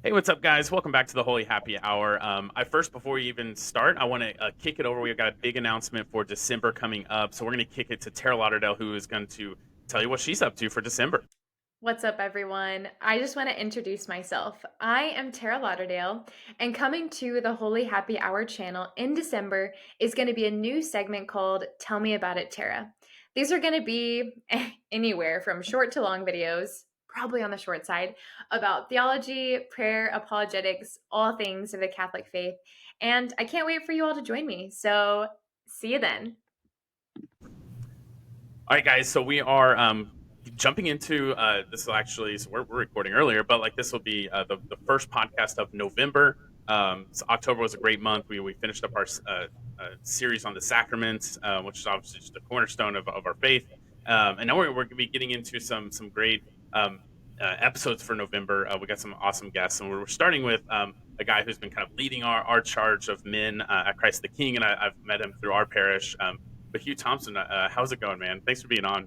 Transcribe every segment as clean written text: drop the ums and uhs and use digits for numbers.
Hey, what's up, guys? Welcome back to the Holy Happy Hour. Before we even start, I want to kick it over. We've got a big announcement for December coming up, so we're going to kick it to Tara Lauderdale, who is going to tell you what she's up to for December. What's up, everyone? I just want to introduce myself. I am Tara Lauderdale, and coming to the Holy Happy Hour channel in December is going to be a new segment called Tell Me About It, Tara. These are going to be anywhere from short to long videos, probably on the short side, about theology, prayer, apologetics, all things of the Catholic faith. And I can't wait for you all to join me. So, see you then. All right, guys. So we are jumping into this. Will actually, so we're recording earlier, but like this will be the first podcast of November. So October was a great month. We finished up our series on the sacraments, which is obviously just the cornerstone of our faith. And now we're going to be getting into some great episodes for November. We got some awesome guests, and we're starting with a guy who's been kind of leading our charge of men at Christ the King, and I've met him through our parish. But Hugh Thompson, how's it going, man? Thanks for being on.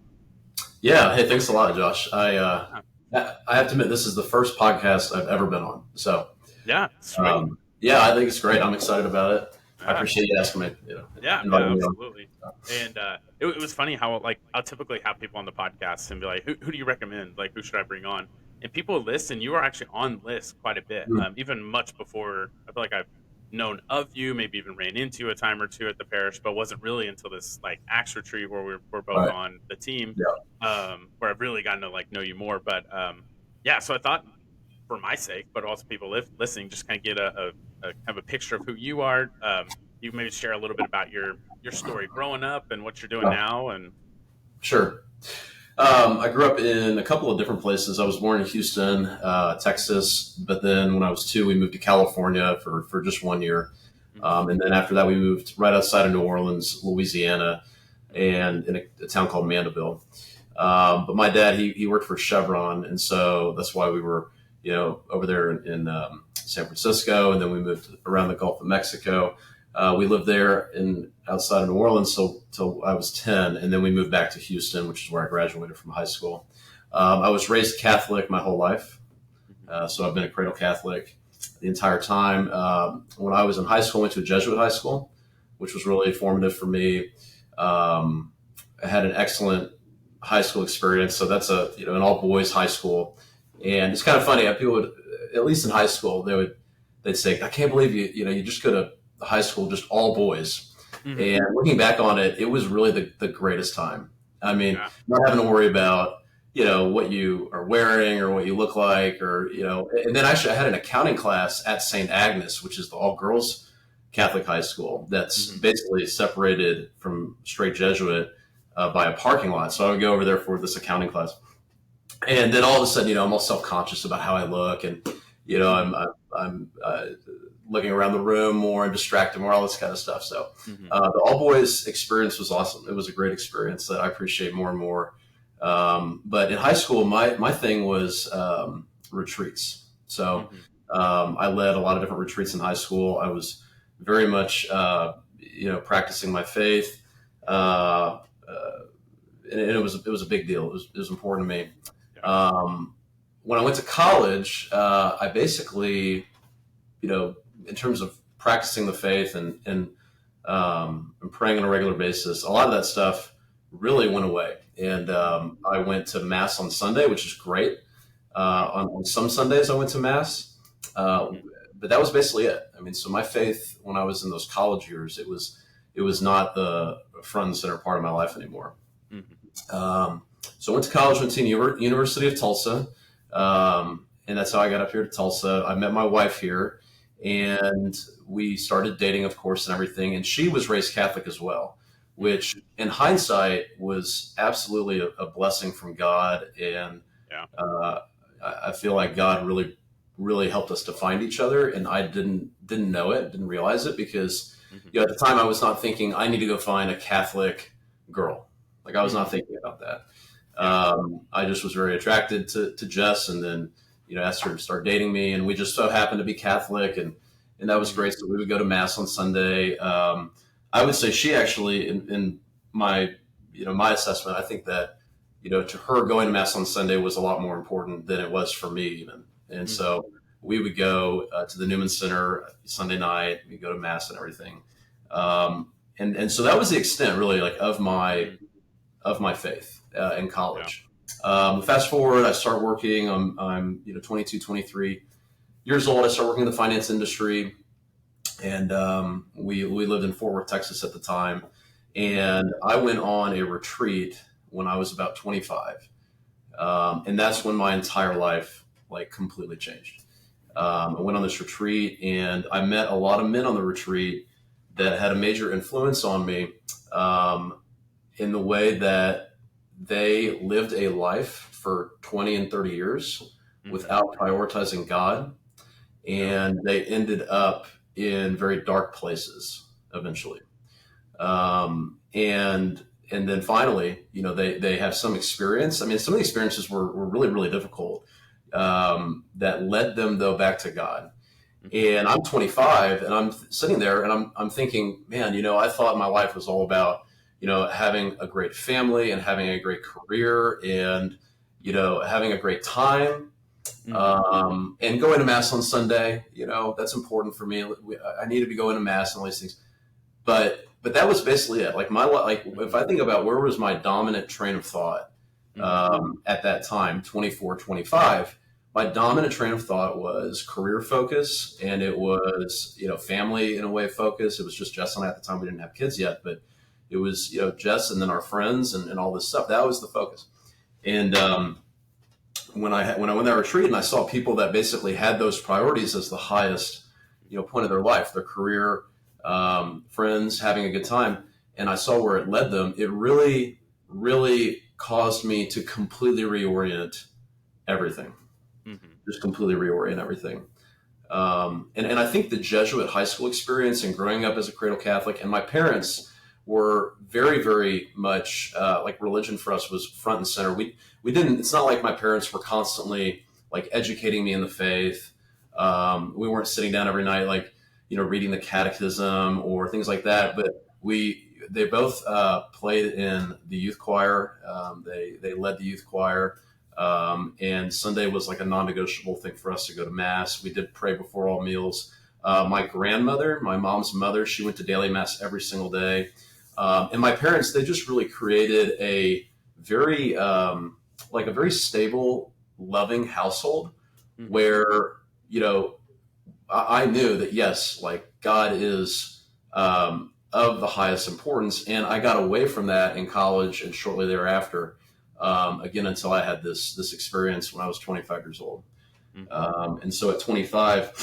Yeah. Hey, thanks a lot, Josh. Yeah, I have to admit, this is the first podcast I've ever been on. So, yeah, sweet. yeah, I think it's great. I'm excited about it. I Yeah, appreciate you asking me, yeah, inviting me on. absolutely. And it was funny how like I'll typically have people on the podcast and be like, who do you recommend? Like, who should I bring on? And people list, and you are actually on lists quite a bit, Mm, even much before. I feel like I've known of you, maybe even ran into a time or two at the parish, but wasn't really until this like Acts retreat where we're both right. on the team, Yeah. where I've really gotten to like know you more. But yeah, so I thought for my sake, but also people listening, just kind of get a kind of a picture of who you are. You maybe share a little bit about your story growing up and what you're doing Yeah. now. And Sure. I grew up in a couple of different places. I was born in Houston, Texas, but then when I was two, we moved to California for just 1 year. Mhm, And then after that, we moved right outside of New Orleans, Louisiana, and in a town called Mandeville. But my dad, he worked for Chevron, and so that's why we were, over there in San Francisco, and then we moved around the Gulf of Mexico. We lived there in outside of New Orleans till I was 10, and then we moved back to Houston, which is where I graduated from high school. I was raised Catholic my whole life, mhm, so I've been a cradle Catholic the entire time. When I was in high school, I went to a Jesuit high school, which was really formative for me. Um, I had an excellent high school experience. So that's an all boys high school, and it's kind of funny. People would, at least in high school, they'd say, "I can't believe you just go to high school just all boys." mhm, And looking back on it, it was really the greatest time. I mean, yeah, not having to worry about what you are wearing or what you look like, or and then actually I had an accounting class at St. Agnes, which is the all girls Catholic high school that's mhm, basically separated from straight Jesuit by a parking lot. So I would go over there for this accounting class, and then all of a sudden, I'm all self conscious about how I look, and mhm, I'm looking around the room more and distracted more, all this kind of stuff. So mhm, the all boys experience was awesome. It was a great experience that I appreciate more and more. But in high school, my thing was retreats. So mhm, I led a lot of different retreats in high school. I was very much practicing my faith. Uh, uh, and it was a big deal. It was important to me. yeah, Um, when I went to college, I basically, in terms of practicing the faith and praying on a regular basis, a lot of that stuff really went away. And mhm, I went to mass on Sunday, which is great. yeah, On some Sundays, I went to mass, uh, mhm, but that was basically it. I mean, so my faith when I was in those college years, it was not the front and center part of my life anymore. mhm, Um, so I went to college, went to University of Tulsa, and that's how I got up here to Tulsa. I met my wife here, and we started dating, of course, and everything. And she was raised Catholic as well, mhm, which, in hindsight, was absolutely a blessing from God. And yeah, uh, I feel like God really, really helped us to find each other. And I didn't know it, didn't realize it because mhm, at the time I was not thinking I need to go find a Catholic girl. Like I was not mhm, thinking about that. yeah, I just was very attracted to Jess, and then asked her to start dating me, and we just so happened to be Catholic, and that was mhm, great. So we would go to mass on Sunday. I would say she actually, in my my assessment, I think that to her going to mass on Sunday was a lot more important than it was for me even. And mhm, so we would go to the Newman Center Sunday night. We go to mass and everything, and so that was the extent, really, like of my faith in Yeah. college. Fast forward, I start working. I'm 22, 23 years old. I start working in the finance industry, and we lived in Fort Worth, Texas at the time. And I went on a retreat when I was about 25, and that's when my entire life like completely changed. I went on this retreat, and I met a lot of men on the retreat that had a major influence on me, in the way that they lived a life for 20 and 30 years without prioritizing God, and they ended up in very dark places eventually. And then finally, they have some experience. I mean, some of the experiences were really, really difficult, that led them though back to God. And I'm 25, and I'm sitting there, and I'm thinking, man, I thought my life was all about, having a great family and having a great career and, having a great time, and going to mass on Sunday. That's important for me. I need to be going to mass and all these things. But that was basically it. Like if I think about where was my dominant train of thought, at that time, 24, 25, my dominant train of thought was career focus, and it was, family in a way focus. It was just Jess and I at the time. We didn't have kids yet, but it was, Jess and then our friends and all this stuff. That was the focus. And when I went on that retreat and I saw people that basically had those priorities as the highest, point of their life, their career, friends, having a good time, and I saw where it led them, it really, really caused me to completely reorient everything. Just completely reorient everything. And I think the Jesuit high school experience and growing up as a cradle Catholic, and my parents were very, very much like religion for us was front and center. We didn't. It's not like my parents were constantly like educating me in the faith. We weren't sitting down every night like reading the catechism or things like that. But they both played in the youth choir. They led the youth choir. And Sunday was like a non-negotiable thing for us to go to mass. We did pray before all meals. My grandmother, my mom's mother, she went to daily mass every single day. And my parents, they just really created a very, like a very stable, loving household where, I knew that, yes, like God is, of the highest importance. And I got away from that in college and shortly thereafter. Again, until I had this experience when I was 25 years old. And so at 25,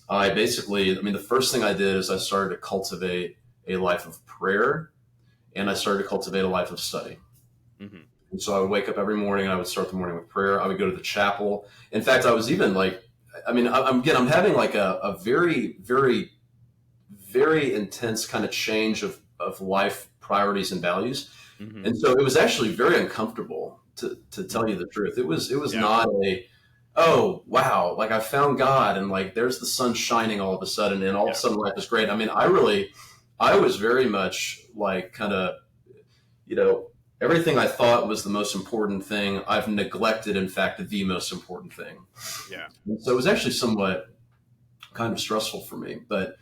the first thing I did is I started to cultivate a life of prayer, and I started to cultivate a life of study. And so I would wake up every morning and I would start the morning with prayer. I would go to the chapel. In fact, I was even like, I'm having like a very, very, very intense kind of change of life priorities and values. And so it was actually very uncomfortable to tell you the truth. It was not oh, wow, like I found God and like there's the sun shining all of a sudden and all of a sudden life is great. I mean, I was very much like kind of, everything I thought was the most important thing, I've neglected, in fact, the most important thing. Yeah. And so it was actually somewhat kind of stressful for me. But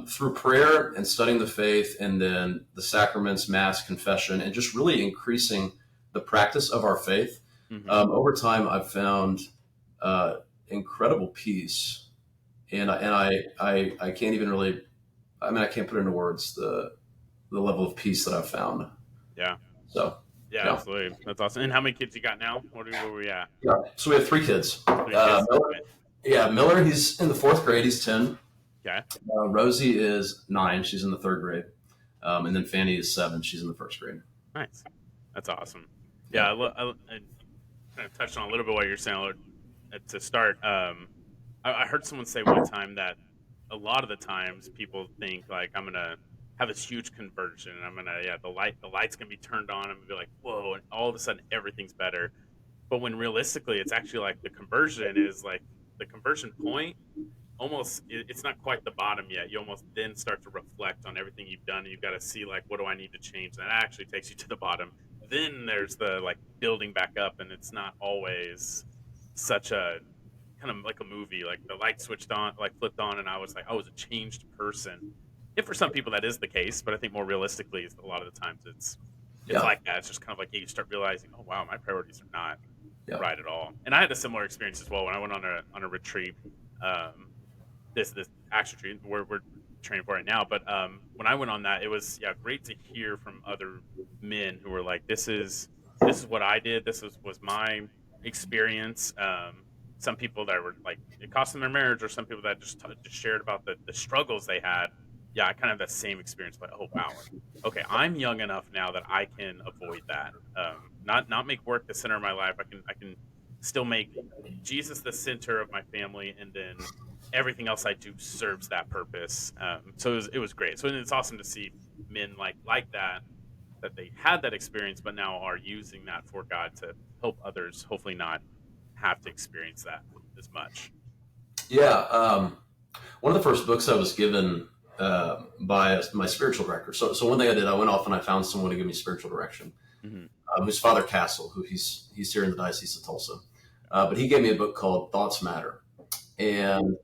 through prayer and studying the faith and then the sacraments, mass, confession, and just really increasing the practice of our faith, over time I've found incredible peace. And I can't even really, I can't put into words the level of peace that I've found. Yeah. So. Yeah, absolutely. That's awesome. And how many kids you got now? Where are we at? Yeah. So we have 3 kids. Miller, he's in the 4th grade. He's 10. Okay. Rosie is 9. She's in the 3rd grade. And then Fanny is 7. She's in the 1st grade. Nice. That's awesome. Yeah, I kind of touched on a little bit what you're saying to start. I heard someone say one time that a lot of the times people think like I'm gonna have this huge conversion and I'm gonna the light's gonna be turned on and I'm gonna be like whoa, and all of a sudden everything's better. But when realistically it's actually like the conversion is like the conversion point. Almost, it's not quite the bottom yet. You almost then start to reflect on everything you've done. And you've got to see like, what do I need to change? And that actually takes you to the bottom. Then there's the like building back up, and it's not always such a kind of like a movie, like the light switched on, like flipped on, and I was like, I was a changed person. If for some people that is the case, but I think more realistically, a lot of the times it's Yeah. like that. It's just kind of like you start realizing, oh wow, my priorities are not Yeah. right at all. And I had a similar experience as well when I went on a retreat. This action retreat we're training for right now. But when I went on that, it was great to hear from other men who were like, this is what I did. Was my experience. Some people that were like it cost them their marriage, or some people that just shared about the struggles they had. Yeah, I kind of have that same experience. Like, oh wow, like, okay, I'm young enough now that I can avoid that. Not make work the center of my life. I can still make Jesus the center of my family, and then everything else I do serves that purpose. So it was great. So it's awesome to see men like that they had that experience, but now are using that for God to help others. Hopefully, not have to experience that as much. Yeah. One of the first books I was given by my spiritual director. So one thing I did, I went off and I found someone to give me spiritual direction. Mm-hmm. Who's Father Castle, who he's here in the Diocese of Tulsa. But he gave me a book called Thoughts Matter. And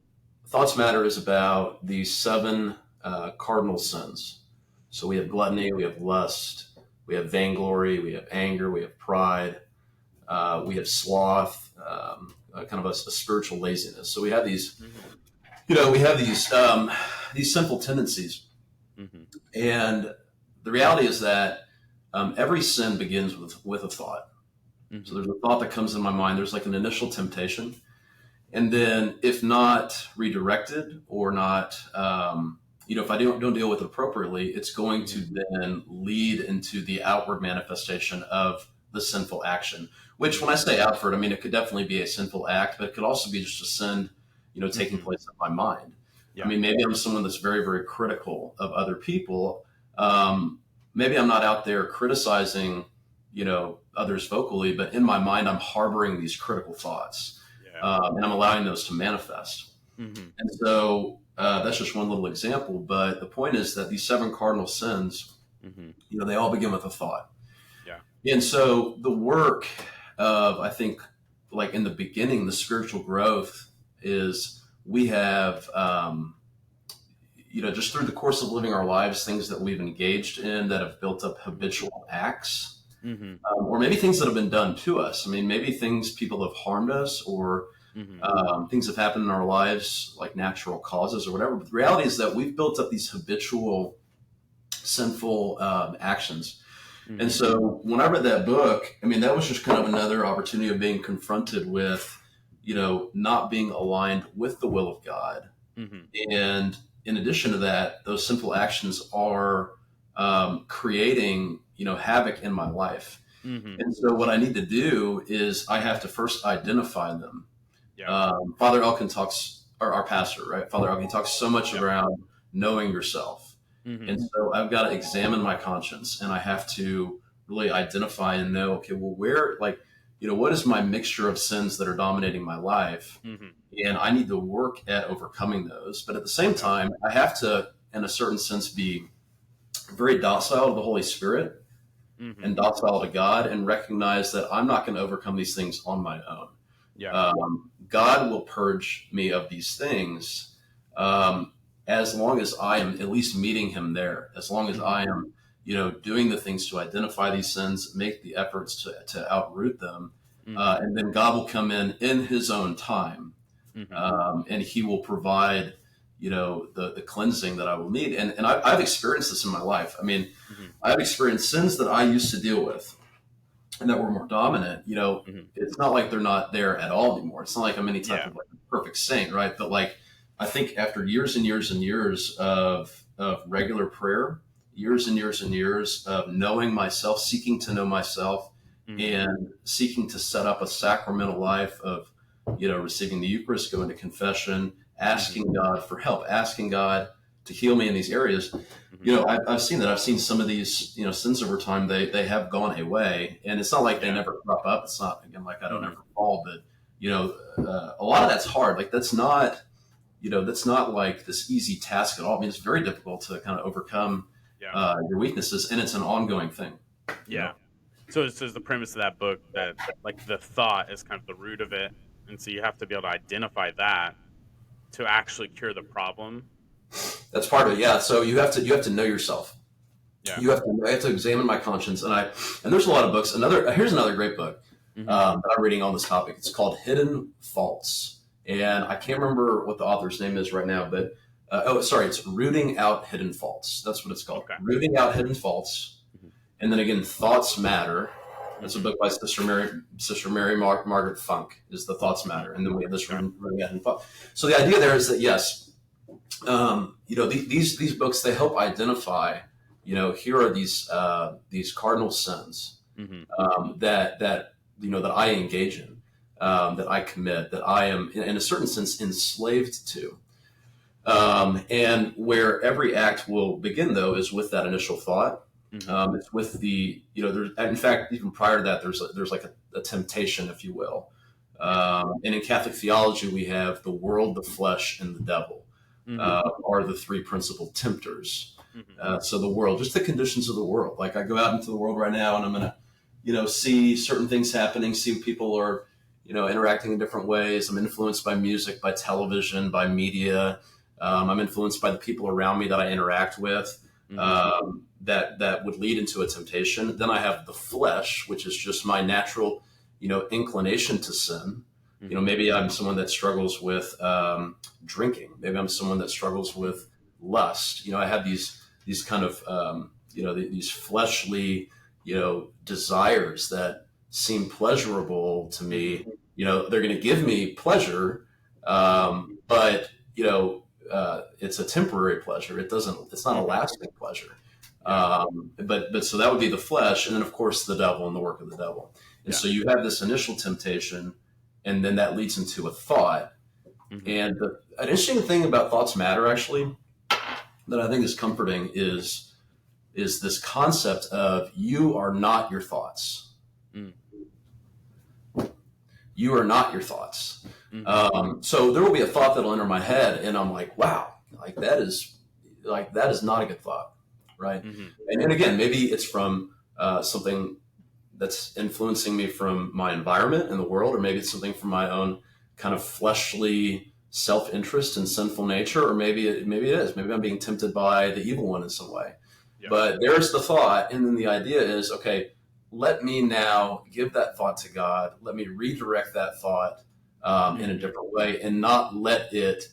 Thoughts Matter is about the 7 cardinal sins. So we have gluttony, we have lust, we have vainglory, we have anger, we have pride, we have sloth, kind of a spiritual laziness. So we have these, Mm-hmm. we have these sinful tendencies. Mm-hmm. And the reality is that every sin begins with a thought. Mm-hmm. So there's a thought that comes in my mind. There's like an initial temptation. And then if not redirected or not, if I don't deal with it appropriately, it's going to then lead into the outward manifestation of the sinful action, which when I say outward, I mean, it could definitely be a sinful act, but it could also be just a sin, taking place in my mind. Yeah. I mean, maybe I'm someone that's very, very critical of other people. Maybe I'm not out there criticizing, others vocally, but in my mind, I'm harboring these critical thoughts. Yeah. And I'm allowing those to manifest. Mm-hmm. And so that's just one little example. But the point is that these 7 cardinal sins, Mm-hmm. they all begin with a thought. Yeah. And so the work of, I think, like in the beginning, the spiritual growth is we have, just through the course of living our lives, things that we've engaged in that have built up habitual acts. Mm-hmm. Or maybe things that have been done to us. I mean, maybe things people have harmed us, or things have happened in our lives, like natural causes or whatever. But the reality is that we've built up these habitual, sinful actions. Mm-hmm. And so when I read that book, I mean, that was just kind of another opportunity of being confronted with, not being aligned with the will of God. Mm-hmm. And in addition to that, those sinful actions are creating havoc in my life. Mm-hmm. And so what I need to do is I have to first identify them. Yeah. Father Elkin talks, or our pastor, right? Father Elkin talks so much around knowing yourself. Mm-hmm. And so I've got to examine my conscience, and I have to really identify and know, okay, well, where, what is my mixture of sins that are dominating my life? Mm-hmm. And I need to work at overcoming those. But at the same time, I have to, in a certain sense, be very docile to the Holy Spirit. Mm-hmm. And docile to God, and recognize that I'm not going to overcome these things on my own. Yeah. God will purge me of these things as long as I am at least meeting him there, as long as I am, doing the things to identify these sins, make the efforts to outroot them. Mm-hmm. And then God will come in his own time. Mm-hmm. And he will provide, the cleansing that I will need. And I've experienced this in my life. I mean, I've experienced sins that I used to deal with and that were more dominant. It's not like they're not there at all anymore. It's not like I'm any type of perfect saint, right? But I think after years and years and years of regular prayer, years and years and years of knowing myself, seeking to know myself, and seeking to set up a sacramental life of, receiving the Eucharist, going to confession, asking God for help, asking God to heal me in these areas. I've seen that. I've seen some of these, sins over time, they have gone away, and it's not like they never crop up. It's not, again, like I don't ever fall, but, a lot of that's hard. Like that's not like this easy task at all. I mean, it's very difficult to kind of overcome your weaknesses, and it's an ongoing thing. Yeah. So it's the premise of that book that like the thought is kind of the root of it, and so you have to be able to identify that to actually cure the problem. That's part of it. Yeah. So you have to know yourself. Yeah. I have to examine my conscience, and there's a lot of books. Here's another great book that I'm reading on this topic. It's called Hidden Faults, and I can't remember what the author's name is right now, but it's Rooting Out Hidden Faults. That's what it's called. Okay. Rooting Out Hidden Faults, and then again, Thoughts Matter. That's a book by Sister Mary Margaret Funk. Is the Thoughts Matter, and then we have this Rooting Out Hidden Faults. So the idea there is that yes, these books, they help identify. Here are these cardinal sins that I engage in, that I commit, that I am in a certain sense enslaved to, and where every act will begin though is with that initial thought. It's with in fact, even prior to that, there's like a temptation, if you will. And in Catholic theology, we have the world, the flesh, and the devil are the three principal tempters. So the world, just the conditions of the world. Like I go out into the world right now and I'm going to, see certain things happening, see people are, interacting in different ways. I'm influenced by music, by television, by media. I'm influenced by the people around me that I interact with, that would lead into a temptation. Then I have the flesh, which is just my natural, inclination to sin. Maybe I'm someone that struggles with drinking. Maybe I'm someone that struggles with lust. I have these kind of these fleshly desires that seem pleasurable to me. They're going to give me pleasure, but it's a temporary pleasure. It's not a lasting pleasure. But so that would be the flesh, and then of course the devil and the work of the devil. And so you have this initial temptation, and then that leads into a thought. And an interesting thing about Thoughts Matter, actually, that I think is comforting is this concept of you are not your thoughts. You are not your thoughts. So there will be a thought that'll enter my head, and I'm like, wow, that is not a good thought, right? And again, maybe it's from something that's influencing me from my environment in the world, or maybe it's something from my own kind of fleshly self-interest and sinful nature, or maybe it is. Maybe I'm being tempted by the evil one in some way. But there's the thought, and then the idea is, okay, let me now give that thought to God. Let me redirect that thought in a different way, and not let it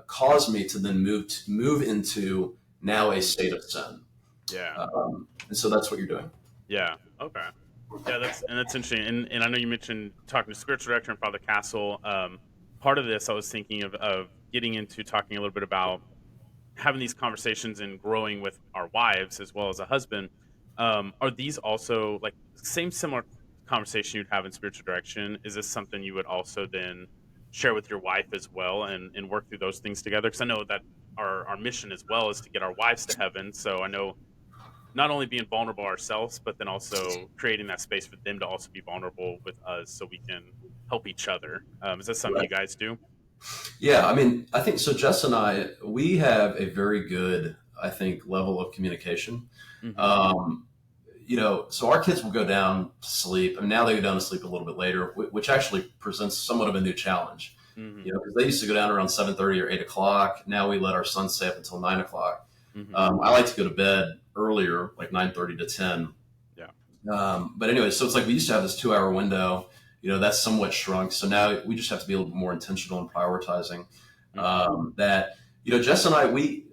cause me to then move into now a state of sin. And so that's what you're doing. Yeah. Okay. Yeah, that's interesting. And I know you mentioned talking to spiritual director and Father Castle. Part of this, I was thinking of getting into talking a little bit about having these conversations and growing with our wives as well as a husband. Are these also like similar conversation you'd have in spiritual direction? Is this something you would also then share with your wife as well and work through those things together? Because I know that our mission as well is to get our wives to heaven. So I know not only being vulnerable ourselves, but then also creating that space for them to also be vulnerable with us so we can help each other. Is that something you guys do? Yeah, I mean, I think so. Jess and I, we have a very good, I think, level of communication. So our kids will go down to sleep, and now they go down to sleep a little bit later, which actually presents somewhat of a new challenge. Because they used to go down around 7:30 or 8 o'clock. Now we let our son stay up until 9 o'clock. I like to go to bed earlier, like 9:30 to 10. But anyway, so it's like we used to have this 2-hour window. That's somewhat shrunk. So now we just have to be a little bit more intentional in prioritizing that. Jess and I,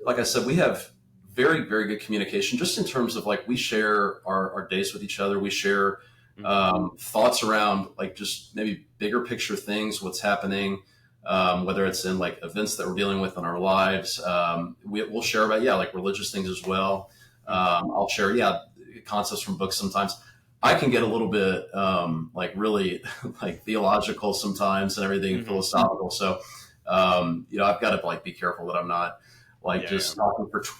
like I said, we have very, very good communication just in terms of like we share our days with each other. We share thoughts around like just maybe bigger picture things, what's happening, whether it's in like events that we're dealing with in our lives. We'll share about, like religious things as well. I'll share, concepts from books sometimes. I can get a little bit like really like theological sometimes and everything philosophical. So, I've got to like be careful that I'm not like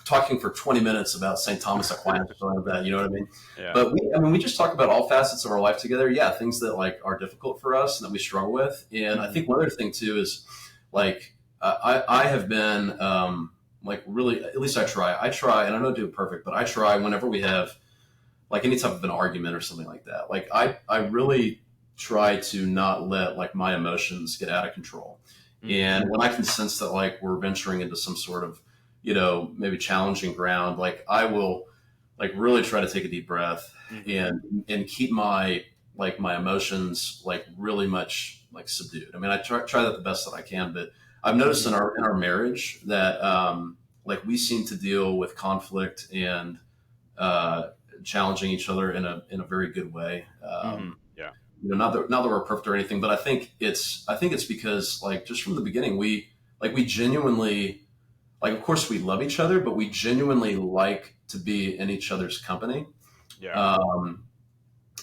talking for 20 minutes about St. Thomas Aquinas or something like that. You know what I mean? But we just talk about all facets of our life together. Things that like are difficult for us and that we struggle with. And I think one other thing too is like I have been like really, at least I try, and I don't do it perfect, but I try whenever we have like any type of an argument or something like that. Like I really try to not let like my emotions get out of control. And when I can sense that like we're venturing into some sort of, maybe challenging ground, like I will like really try to take a deep breath and keep my emotions like really much like subdued. I mean, I try that the best that I can, but I've noticed in our marriage that like we seem to deal with conflict and challenging each other in a very good way. Yeah. Not that we're perfect or anything, but I think it's because like just from the beginning we genuinely, like, of course we love each other, but we genuinely like to be in each other's company. Yeah.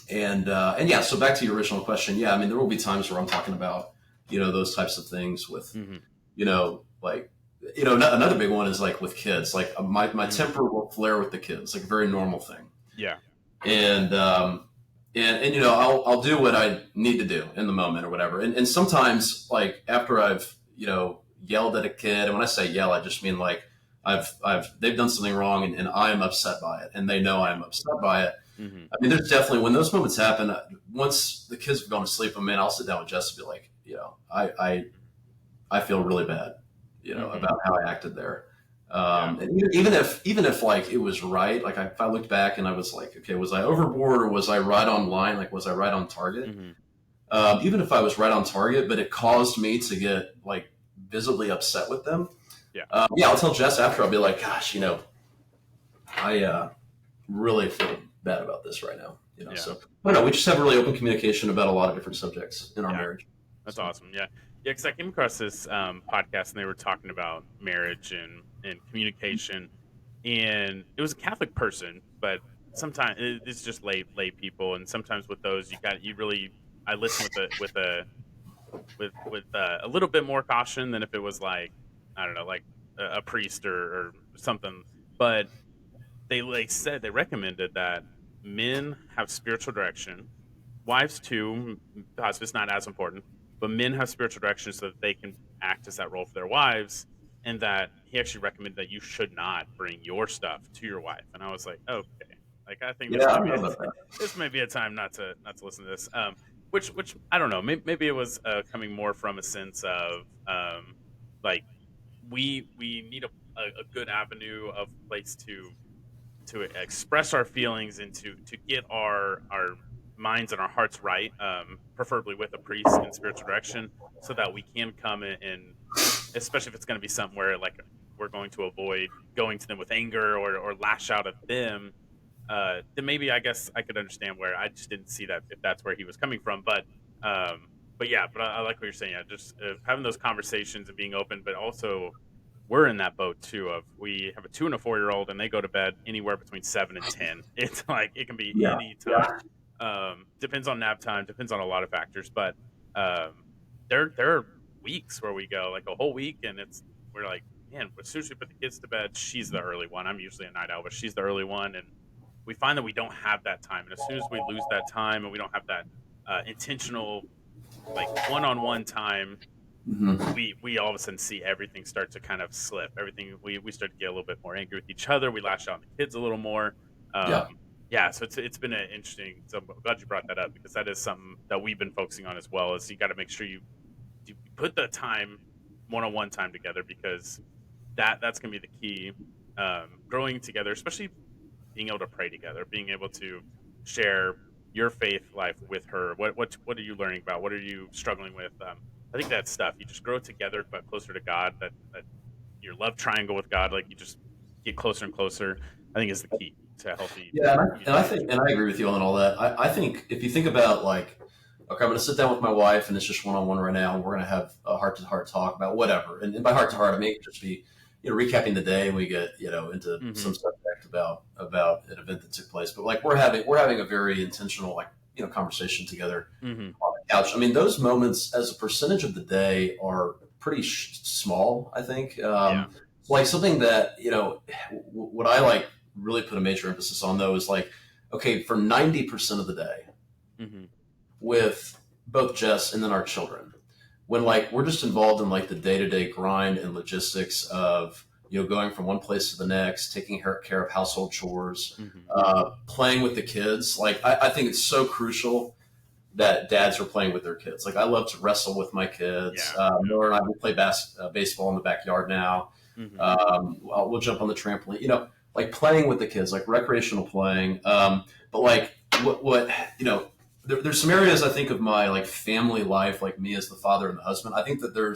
And yeah, so back to your original question. Yeah, I mean, there will be times where I'm talking about, those types of things with, like, another big one is like with kids, like my temper will flare with the kids, like a very normal thing. Yeah. And, I'll do what I need to do in the moment or whatever. And sometimes like after I've, yelled at a kid, and when I say yell, I just mean like they've done something wrong and I am upset by it and they know I am upset by it. I mean, there's definitely, when those moments happen, once the kids have gone to sleep, I mean, I'll sit down with Jess and be like, I feel really bad, about how I acted there. And even if like it was right, like if I looked back and I was like, okay, was I overboard or was I right on line? Like, was I right on target? Even if I was right on target, but it caused me to get like visibly upset with them. Yeah. I'll tell Jess after, I'll be like, gosh, I really feel bad about this right now. So I don't know. We just have really open communication about a lot of different subjects in our marriage. That's awesome. Yeah. Yeah. Because I came across this podcast and they were talking about marriage and communication, and it was a Catholic person, but sometimes it's just lay people, and sometimes with those I listen with a little bit more caution than if it was like, I don't know, like a priest or something. But they they recommended that men have spiritual direction, wives too. Husbands not as important, but men have spiritual direction so that they can act as that role for their wives. And that he actually recommended that you should not bring your stuff to your wife. And I was like, okay, like I think I don't know about that. this may be a time not to listen to this. Which I don't know. Maybe it was coming more from a sense of like we need a good avenue of place to express our feelings and to get our minds and our hearts right, preferably with a priest in spiritual direction, so that we can come in and, especially if it's going to be something where like we're going to avoid going to them with anger or lash out at them, then maybe I guess I could understand where I just didn't see that if that's where he was coming from. But yeah, but I like what you're saying. Yeah, just having those conversations and being open, but also we're in that boat too. Of we have a 2 and a 4-year-old, and they go to bed anywhere between 7 and 10. It's like it can be any time. Depends on nap time, depends on a lot of factors. But there are weeks where we go like a whole week, and we're like, man, as soon as we put the kids to bed, she's the early one. I'm usually a night owl, but she's the early one, and we find that we don't have that time. And as soon as we lose that time, and we don't have that intentional like one-on-one time, we all of a sudden see everything start to kind of slip. Everything we start to get a little bit more angry with each other. We lash out on the kids a little more. So it's been an interesting. So I'm glad you brought that up, because that is something that we've been focusing on as well. Is you got to make sure you put the time, one-on-one time together, because that's gonna be the key. Growing together, especially being able to pray together, being able to share your faith life with her. What are you learning about? What are you struggling with? I think that stuff you just grow together, but closer to God. That your love triangle with God, like you just get closer and closer. I think is the key to healthy. Yeah, and I agree with you on all that. I think if you think about like, okay, I'm going to sit down with my wife and it's just one-on-one right now, and we're going to have a heart-to-heart talk about whatever. And by heart-to-heart, I mean it just be recapping the day, and we get into some subject about an event that took place. But like we're having a very intentional like conversation together on the couch. I mean, those moments as a percentage of the day are pretty small, I think. Like something that what I like really put a major emphasis on though is like, okay, for 90% of the day with both Jess and then our children, when like we're just involved in like the day-to-day grind and logistics of going from one place to the next, taking care of household chores, playing with the kids, like I think it's so crucial that dads are playing with their kids. Like I love to wrestle with my kids. Miller and I, we play baseball in the backyard now. Mm-hmm. We'll jump on the trampoline, like playing with the kids, like recreational playing. But like what there's some areas I think of my like family life, like me as the father and the husband. I think that there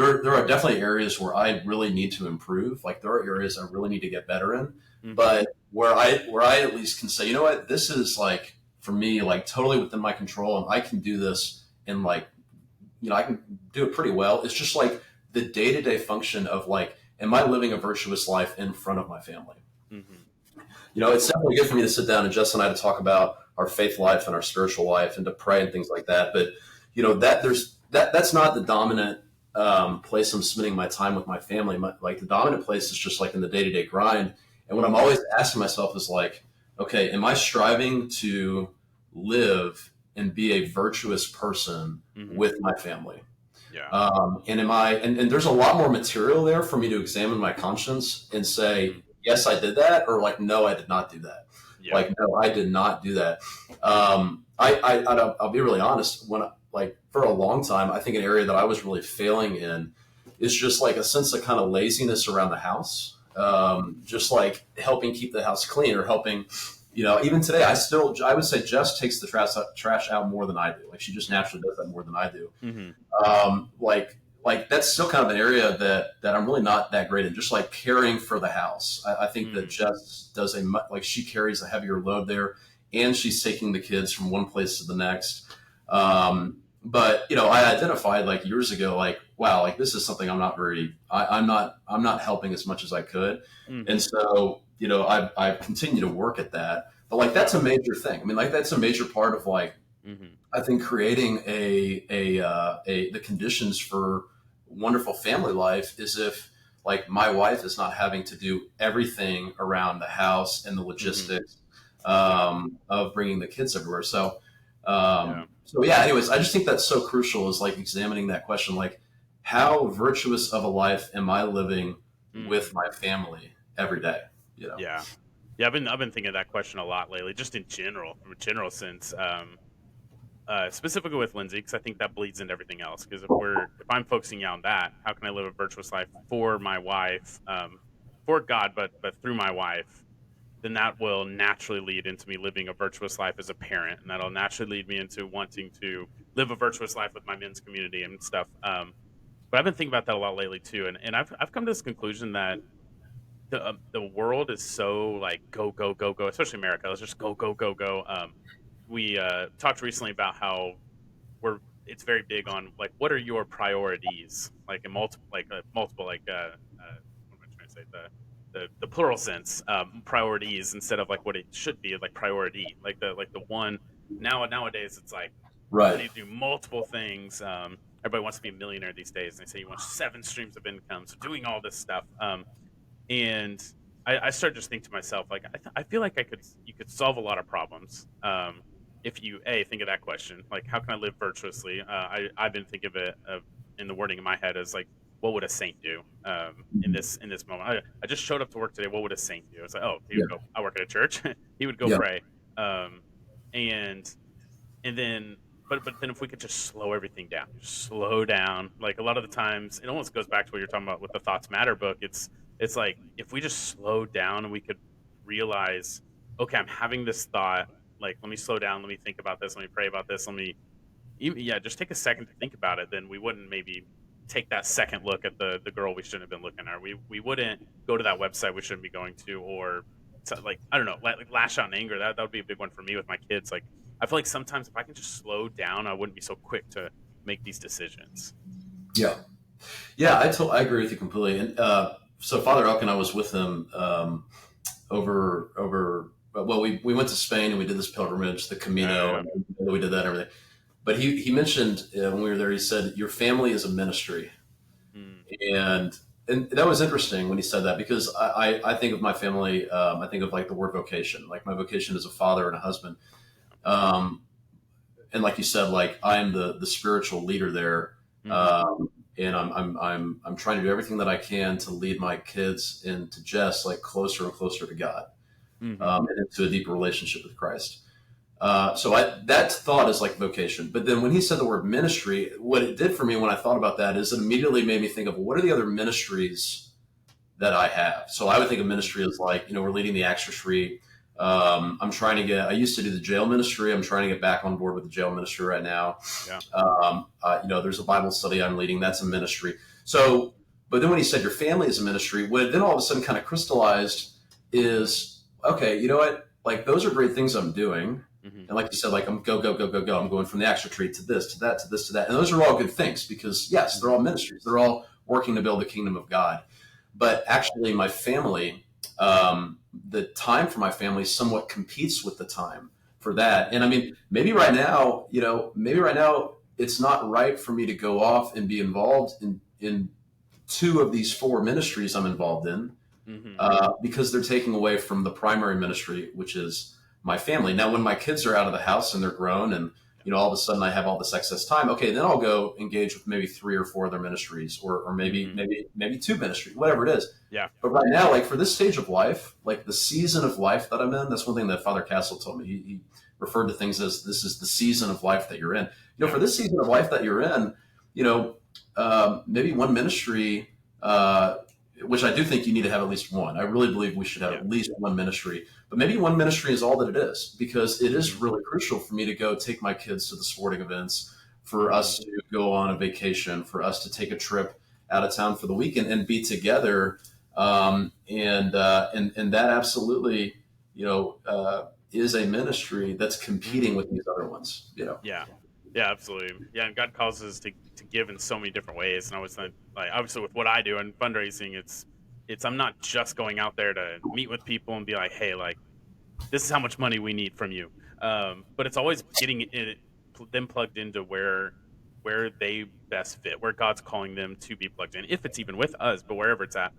are definitely areas where I really need to improve. Like there are areas I really need to get better in, Mm-hmm. but where I at least can say, you know what, this is like for me, like totally within my control, and I can do this, and like, I can do it pretty well. It's just like the day to day function of like, am I living a virtuous life in front of my family? Mm-hmm. It's definitely good for me to sit down and Jess and I to talk about our faith life and our spiritual life and to pray and things like that. But that's not the dominant place I'm spending my time with my family. Like the dominant place is just like in the day to day grind. And what I'm always asking myself is like, okay, am I striving to live and be a virtuous person Mm-hmm. with my family? Yeah. And am I, and there's a lot more material there for me to examine my conscience and say, Mm-hmm. yes, I did that, or like, no, I did not do that. Yeah. Like, no, I did not do that. I'll be really honest. Like for a long time, I think an area that I was really failing in is just like a sense of kind of laziness around the house. Just like helping keep the house clean or helping, even today, I would say Jess takes the trash out more than I do. Like she just naturally does that more than I do. Mm-hmm. Like that's still kind of an area that I'm really not that great in, just like caring for the house. I think that Jess does she carries a heavier load there, and she's taking the kids from one place to the next. But I identified like years ago, like, wow, like this is something I'm not helping as much as I could. Mm-hmm. And so, I've continued to work at that, but like, that's a major thing. I mean, like that's a major part of like, Mm-hmm. I think creating the conditions for wonderful family life is if like my wife is not having to do everything around the house and the logistics of bringing the kids everywhere. So yeah, anyways, I just think that's so crucial is like examining that question, like how virtuous of a life am I living with my family every day? Yeah. I've been thinking of that question a lot lately, just in general, from a general sense. Specifically with Lindsay, because I think that bleeds into everything else. Because if I'm focusing on that, how can I live a virtuous life for my wife, for God, but through my wife? Then that will naturally lead into me living a virtuous life as a parent, and that'll naturally lead me into wanting to live a virtuous life with my men's community and stuff. But I've been thinking about that a lot lately too, and I've come to this conclusion that the world is so like go go go go, especially America. Let's just go go go go. We talked recently about how it's very big on like what are your priorities, like in multiple like what am I trying to say, the plural sense, priorities instead of like what it should be, like priority, like the one. Nowadays it's like Right. you need to do multiple things. Everybody wants to be a millionaire these days, and they say you want 7 streams of income, so doing all this stuff. And I started just thinking to myself, like I feel like you could solve a lot of problems if you think of that question, like how can I live virtuously? I've been thinking of it in the wording in my head as like, what would a saint do in this moment? I just showed up to work today. What would a saint do? I was like, oh, he would go. I work at a church. He would go pray, and then. But then if we could just slow everything down, just slow down. Like a lot of the times, it almost goes back to what you're talking about with the Thoughts Matter book. It's like if we just slow down and we could realize, okay, I'm having this thought. Like, let me slow down. Let me think about this. Let me pray about this. Just take a second to think about it. Then we wouldn't maybe take that second look at the girl we shouldn't have been looking at. We wouldn't go to that website we shouldn't be going to, or like, I don't know, like lash out in anger. That would be a big one for me with my kids. Like, I feel like sometimes if I can just slow down, I wouldn't be so quick to make these decisions. Yeah. I agree with you completely. And so Father Elk and I was with him well, we went to Spain and we did this pilgrimage, the Camino, and we did that and everything. But he mentioned when we were there, he said, your family is a ministry. And that was interesting when he said that, because I think of my family, I think of like the word vocation, like my vocation as a father and a husband. And like you said, like I am the spiritual leader there. And I'm trying to do everything that I can to lead my kids and to Jess like closer and closer to God, and into a deeper relationship with Christ. That thought is like vocation. But then when he said the word ministry, what it did for me when I thought about that is it immediately made me think of what are the other ministries that I have. So I would think of ministry as like, we're leading the Acts Retreat. I used to do the jail ministry. I'm trying to get back on board with the jail ministry right now. Yeah. There's a Bible study I'm leading. That's a ministry. So, but then when he said your family is a ministry, what then all of a sudden kind of crystallized is, okay, you know what? Like those are great things I'm doing. Mm-hmm. And like you said, like I'm go. I'm going from the Acts Retreat to this, to that, to this, to that. And those are all good things because yes, they're all ministries. They're all working to build the kingdom of God. But actually my family, the time for my family somewhat competes with the time for that. And I mean, maybe right now it's not right for me to go off and be involved in two of these four ministries I'm involved in, because they're taking away from the primary ministry, which is my family. Now, when my kids are out of the house and they're grown and, all of a sudden I have all this excess time, okay, then I'll go engage with maybe 3 or 4 other ministries or maybe 2 ministries, whatever it is. Yeah. But right now, like for this stage of life, like the season of life that I'm in, that's one thing that Father Castle told me. He referred to things as this is the season of life that you're in. For this season of life that you're in, maybe one ministry, which I do think you need to have at least one. I really believe we should have at least one ministry, but maybe one ministry is all that it is, because it is really crucial for me to go take my kids to the sporting events, for us to go on a vacation, for us to take a trip out of town for the weekend and be together. And that absolutely, is a ministry that's competing with these other ones, Yeah. Yeah, absolutely. Yeah, and God calls us to give in so many different ways. And I was like, obviously with what I do in fundraising, it's I'm not just going out there to meet with people and be like, hey, like this is how much money we need from you. But it's always getting them plugged into where they best fit, where God's calling them to be plugged in, if it's even with us, but wherever it's at.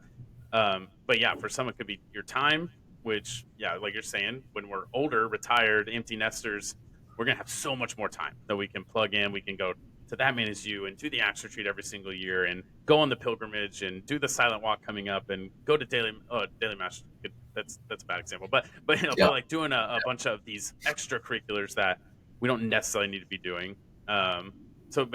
But yeah, for some it could be your time, which like you're saying, when we're older, retired, empty nesters, we're going to have so much more time that we can plug in. We can go to That Man Is You and do the Acts Retreat every single year and go on the pilgrimage and do the silent walk coming up and go to daily mass. That's a bad example, but but like doing a bunch of these extracurriculars that we don't necessarily need to be doing. But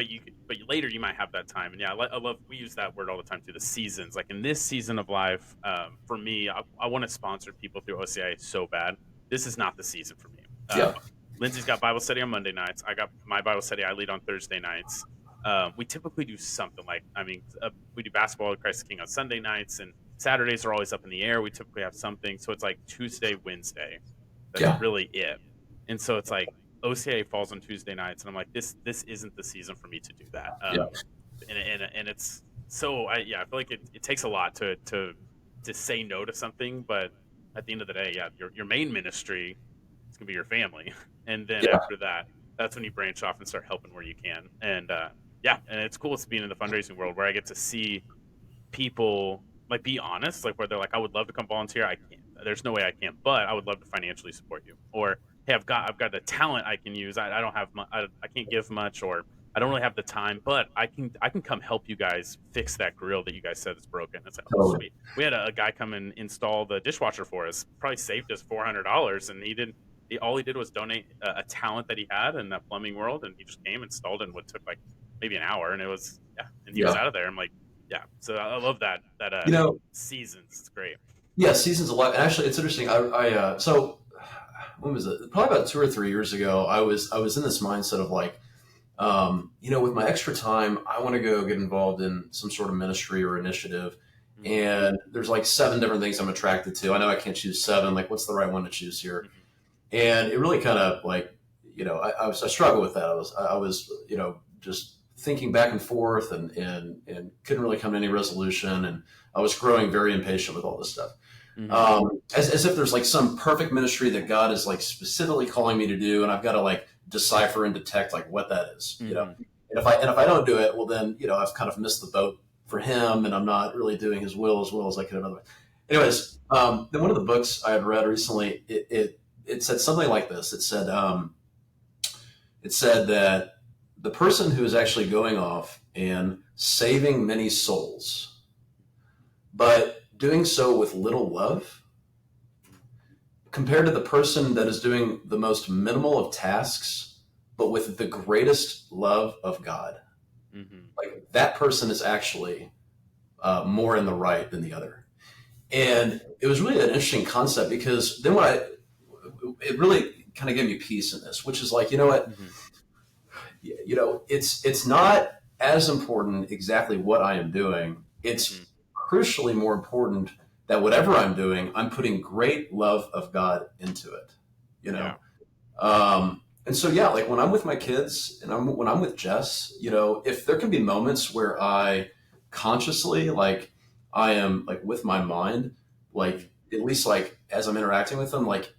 later you might have that time. And I love, we use that word all the time too, the seasons. Like in this season of life, for me, I want to sponsor people through OCI so bad. This is not the season for me. Lindsay's got Bible study on Monday nights. I got my Bible study I lead on Thursday nights. We typically do something we do basketball with Christ the King on Sunday nights, and Saturdays are always up in the air. We typically have something. So it's like Tuesday, Wednesday. That's really it. And so it's like OCA falls on Tuesday nights, and I'm like, this isn't the season for me to do that. And it's so, I feel like it takes a lot to say no to something, but at the end of the day, your main ministry is going to be your family. And then after that, that's when you branch off and start helping where you can. And and it's cool being in the fundraising world where I get to see people like be honest, like where they're like, I would love to come volunteer. I can't. There's no way I can, but I would love to financially support you. Or hey, I've got a talent I can use. I don't have I can't give much, or I don't really have the time, but I can come help you guys fix that grill that you guys said is broken. It's like, oh, sweet. We had a guy come and install the dishwasher for us. Probably saved us $400, and he didn't. All he did was donate a talent that he had in that plumbing world, and he just came, installed it, and what took like maybe an hour, and it was and he was out of there. I'm like, so I love that seasons. It's great. Yeah, seasons a lot. And actually, it's interesting. So when was it? Probably about 2 or 3 years ago. I was in this mindset of like, with my extra time, I want to go get involved in some sort of ministry or initiative. Mm-hmm. And there's like 7 different things I'm attracted to. I know I can't choose 7. Like, what's the right one to choose here? Mm-hmm. And it really kind of like, I struggled with that. I was, just thinking back and forth and couldn't really come to any resolution. And I was growing very impatient with all this stuff. Mm-hmm. As if there's like some perfect ministry that God is like specifically calling me to do. And I've got to like decipher and detect like what that is, mm-hmm. And if I don't do it, well then, I've kind of missed the boat for him, and I'm not really doing his will as well as I could have. Anyways, then one of the books I had read recently, it said something like this. It said that the person who is actually going off and saving many souls, but doing so with little love, compared to the person that is doing the most minimal of tasks, but with the greatest love of God. Mm-hmm. Like that person is actually more in the right than the other. And it was really an interesting concept because then it really kind of gave me peace in this, which is like, you know what, Mm-hmm. it's not as important exactly what I am doing. Mm-hmm. It's crucially more important that whatever I'm doing, I'm putting great love of God into it, you Yeah. know? And so, yeah, like when I'm with my kids and when I'm with Jess, if there can be moments where I consciously, like I am like with my mind, Mm-hmm. like at least like as I'm interacting with them, like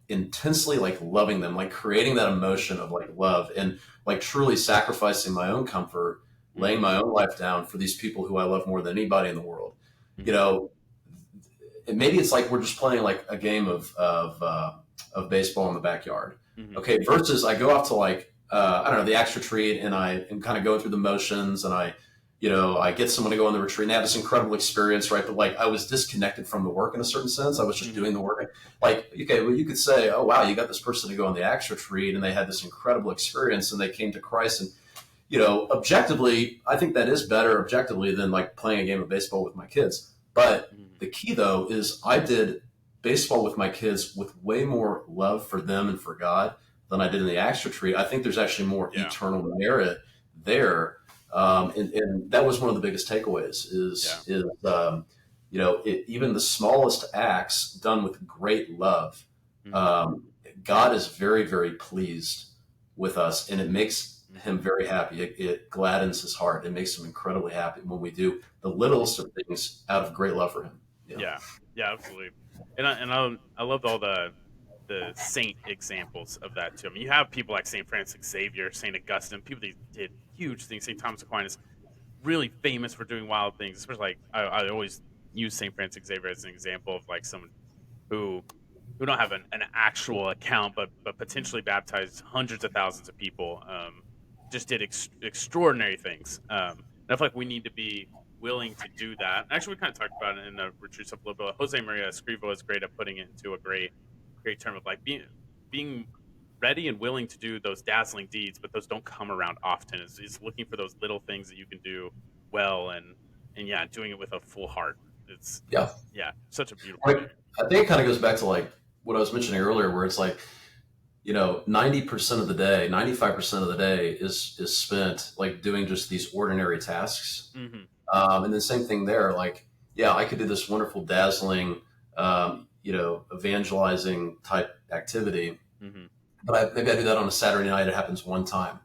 intensely like loving them, like creating that emotion of like love and like truly sacrificing my own comfort, laying Mm-hmm. my own life down for these people who I love more than anybody in the world. You Mm-hmm. know, and maybe it's like we're just playing like a game of baseball in the backyard. Mm-hmm. Okay, versus I go off to like I don't know, the Acts retreat, and I am kind of going through the motions, and I get someone to go on the retreat and they have this incredible experience, right? But like I was disconnected from the work in a certain sense. I was just Mm-hmm. doing the work. Like, okay, well, you could say, oh wow, you got this person to go on the Acts retreat and they had this incredible experience and they came to Christ. And objectively, I think that is better objectively than like playing a game of baseball with my kids. But Mm-hmm. the key though is I did baseball with my kids with way more love for them and for God than I did in the Acts retreat. I think there's actually more Yeah. eternal merit there. And that was one of the biggest takeaways Yeah. even the smallest acts done with great love. Mm-hmm. God is very, very pleased with us, and it makes him very happy. It gladdens his heart. It makes him incredibly happy when we do the littlest of things out of great love for him. Yeah, yeah, absolutely. And I loved all the saint examples of that too. I mean, you have people like Saint Francis Xavier, Saint Augustine, people that did huge things. Saint Thomas Aquinas, really famous for doing wild things. Especially like I always use Saint Francis Xavier as an example of like someone who don't have an actual account, but potentially baptized hundreds of thousands of people. Just did extraordinary things. And I feel like we need to be willing to do that. Actually, we kind of talked about it in the retreat stuff a little bit. Jose Maria Escrivo is great at putting it into a great term of like being ready and willing to do those dazzling deeds, but those don't come around often. Is looking for those little things that you can do well, and yeah, doing it with a full heart. Yeah. It's yeah, such a beautiful Like, thing. I think it kind of goes back to like what I was mentioning earlier, where it's like, 90% of the day, 95% of the day is spent like doing just these ordinary tasks. Mm-hmm. And the same thing there, like, yeah, I could do this wonderful, dazzling, evangelizing type activity, Mm-hmm. but maybe I do that on a Saturday night. It happens one time.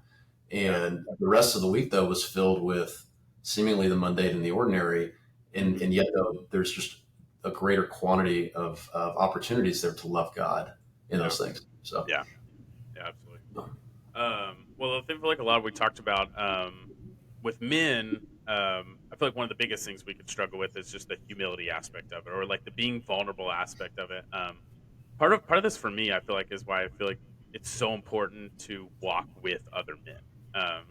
Yeah. And the rest of the week, though, was filled with seemingly the mundane and the ordinary. Mm-hmm. And yet, though, there's just a greater quantity of opportunities there to love God in Yeah. those things. So, Yeah. Yeah. Absolutely. Well, I think like a lot we talked about with men. I feel like one of the biggest things we could struggle with is just the humility aspect of it, or like the being vulnerable aspect of it. Part of this for me, I feel like, is why I feel like it's so important to walk with other men.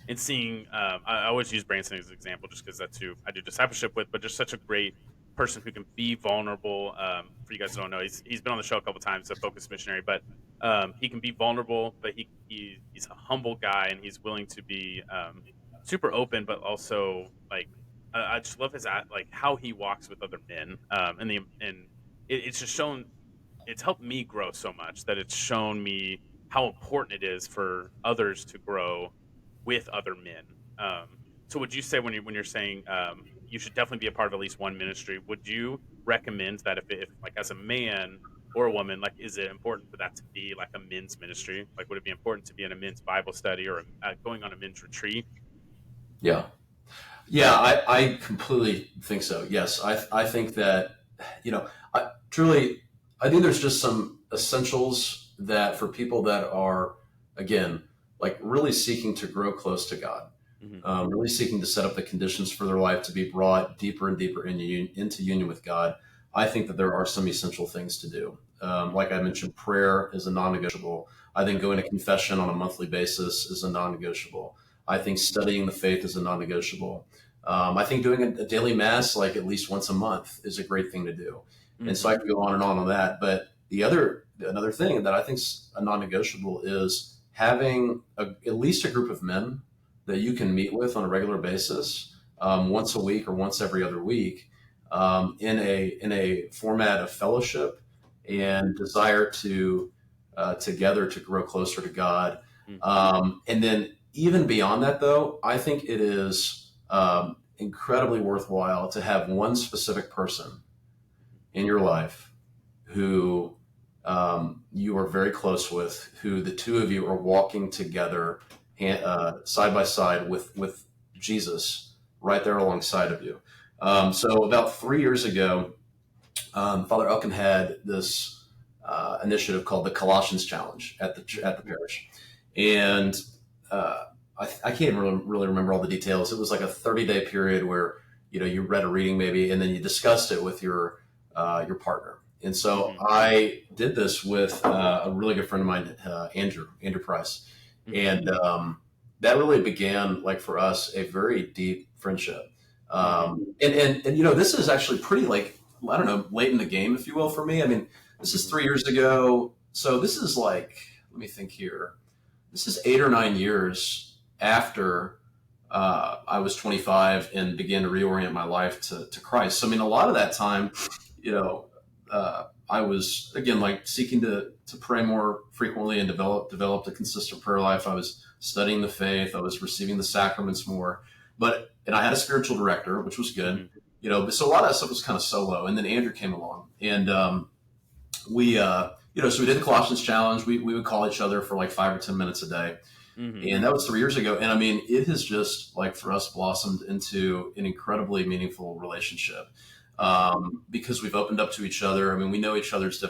And seeing, I always use Branson as an example, just because that's who I do discipleship with. But just such a great person who can be vulnerable. For you guys who don't know, he's been on the show a couple times, a focus missionary, but he can be vulnerable, but he's a humble guy, and he's willing to be super open, but also like I just love his like how he walks with other men, it's just shown it's helped me grow so much that it's shown me how important it is for others to grow with other men. So would you say when you're saying you should definitely be a part of at least one ministry, would you recommend that if like as a man or a woman, like is it important for that to be like a men's ministry? Like would it be important to be in a men's Bible study or going on a men's retreat? yeah. Yeah, I completely think so. Yes, I think that, truly, I think there's just some essentials that for people that are, again, like really seeking to grow close to God, Hmm. really seeking to set up the conditions for their life to be brought deeper and deeper into union with God. I think that there are some essential things to do. Like I mentioned, prayer is a non-negotiable. I think going to confession on a monthly basis is a non-negotiable. I think studying the faith is a non-negotiable. I think doing a daily mass, like at least once a month, is a great thing to do. And so Hmm. I could go on and on that. But another thing that I think is a non-negotiable is having at least a group of men that you can meet with on a regular basis, once a week or once every other week, in a format of fellowship and desire to together to grow closer to God. And then even beyond that, though, I think it is incredibly worthwhile to have one specific person in your life who you are very close with, who the two of you are walking together side by side with Jesus right there alongside of you. So about 3 years ago, Father Elkin had this initiative called the Colossians Challenge at the parish, and I can't really remember all the details. It was like a 30-day period where you read a reading maybe, and then you discussed it with your partner. And so I did this with a really good friend of mine, Andrew Price, and that really began, like, for us, a very deep friendship. And this is actually pretty, like, I don't know, late in the game, if you will, for me. I mean, this is 3 years ago, so this is like, let me think here. This is 8 or 9 years after I was 25 and began to reorient my life to Christ. So I mean, a lot of that time, I was, again, like, seeking to pray more frequently and developed a consistent prayer life. I was studying the faith. I was receiving the sacraments more, and I had a spiritual director, which was good, so a lot of that stuff was kind of solo. And then Andrew came along, and so we did the Colossians Challenge. We would call each other for like 5 or 10 minutes a day. And that was 3 years ago. And I mean, it has just, like, for us, blossomed into an incredibly meaningful relationship. Because we've opened up to each other. I mean, we know each other's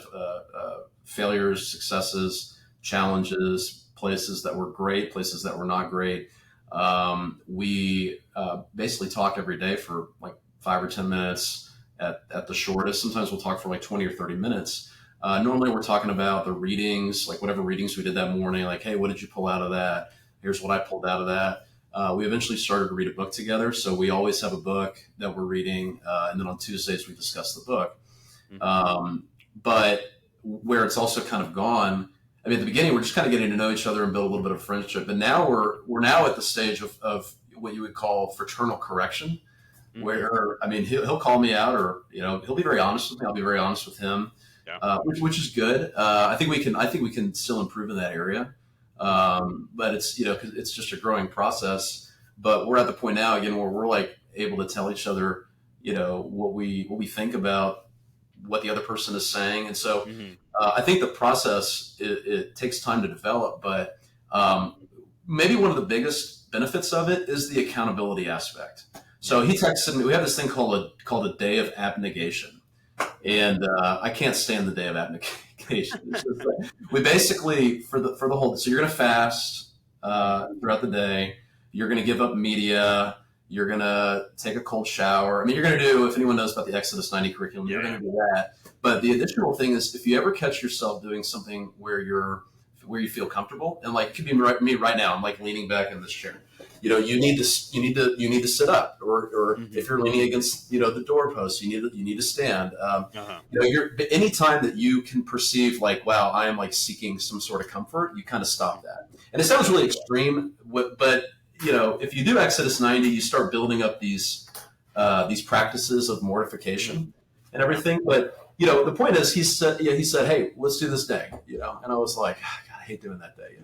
failures, successes, challenges, places that were great, places that were not great. We basically talk every day for like 5 or 10 minutes at the shortest. Sometimes we'll talk for like 20 or 30 minutes. Normally we're talking about the readings, like whatever readings we did that morning, like, hey, what did you pull out of that? Here's what I pulled out of that. We eventually started to read a book together. So we always have a book that we're reading. And then on Tuesdays, we discuss the book. But where it's also kind of gone, I mean, at the beginning, we're just kind of getting to know each other and build a little bit of friendship. But now we're now at the stage of what you would call fraternal correction, where, I mean, he'll call me out, or, he'll be very honest with me. I'll be very honest with him, which is good. I think we can still improve in that area. But it's, 'cause it's just a growing process, but we're at the point now, again, where we're like able to tell each other, what we think about what the other person is saying. And so, I think the process, it takes time to develop, but, maybe one of the biggest benefits of it is the accountability aspect. So he texted me, we have this thing called a day of abnegation. And, I can't stand the day of abnegation. It's just like, we basically, for the whole, so you're going to fast throughout the day. You're going to give up media. You're going to take a cold shower. I mean, you're going to do, if anyone knows about the Exodus 90 curriculum, you're going to do that. But the additional thing is, if you ever catch yourself doing something where you feel comfortable, and like, it could be me right now, I'm like leaning back in this chair. You need to sit up, or if you're leaning against, the doorpost, you need to stand. Anytime that you can perceive, like, wow, I am like seeking some sort of comfort, you kind of stop that. And it sounds really extreme, but if you do Exodus 90, you start building up these practices of mortification and everything. But the point is, he said, hey, let's do this day, and I was like, God, I hate doing that day,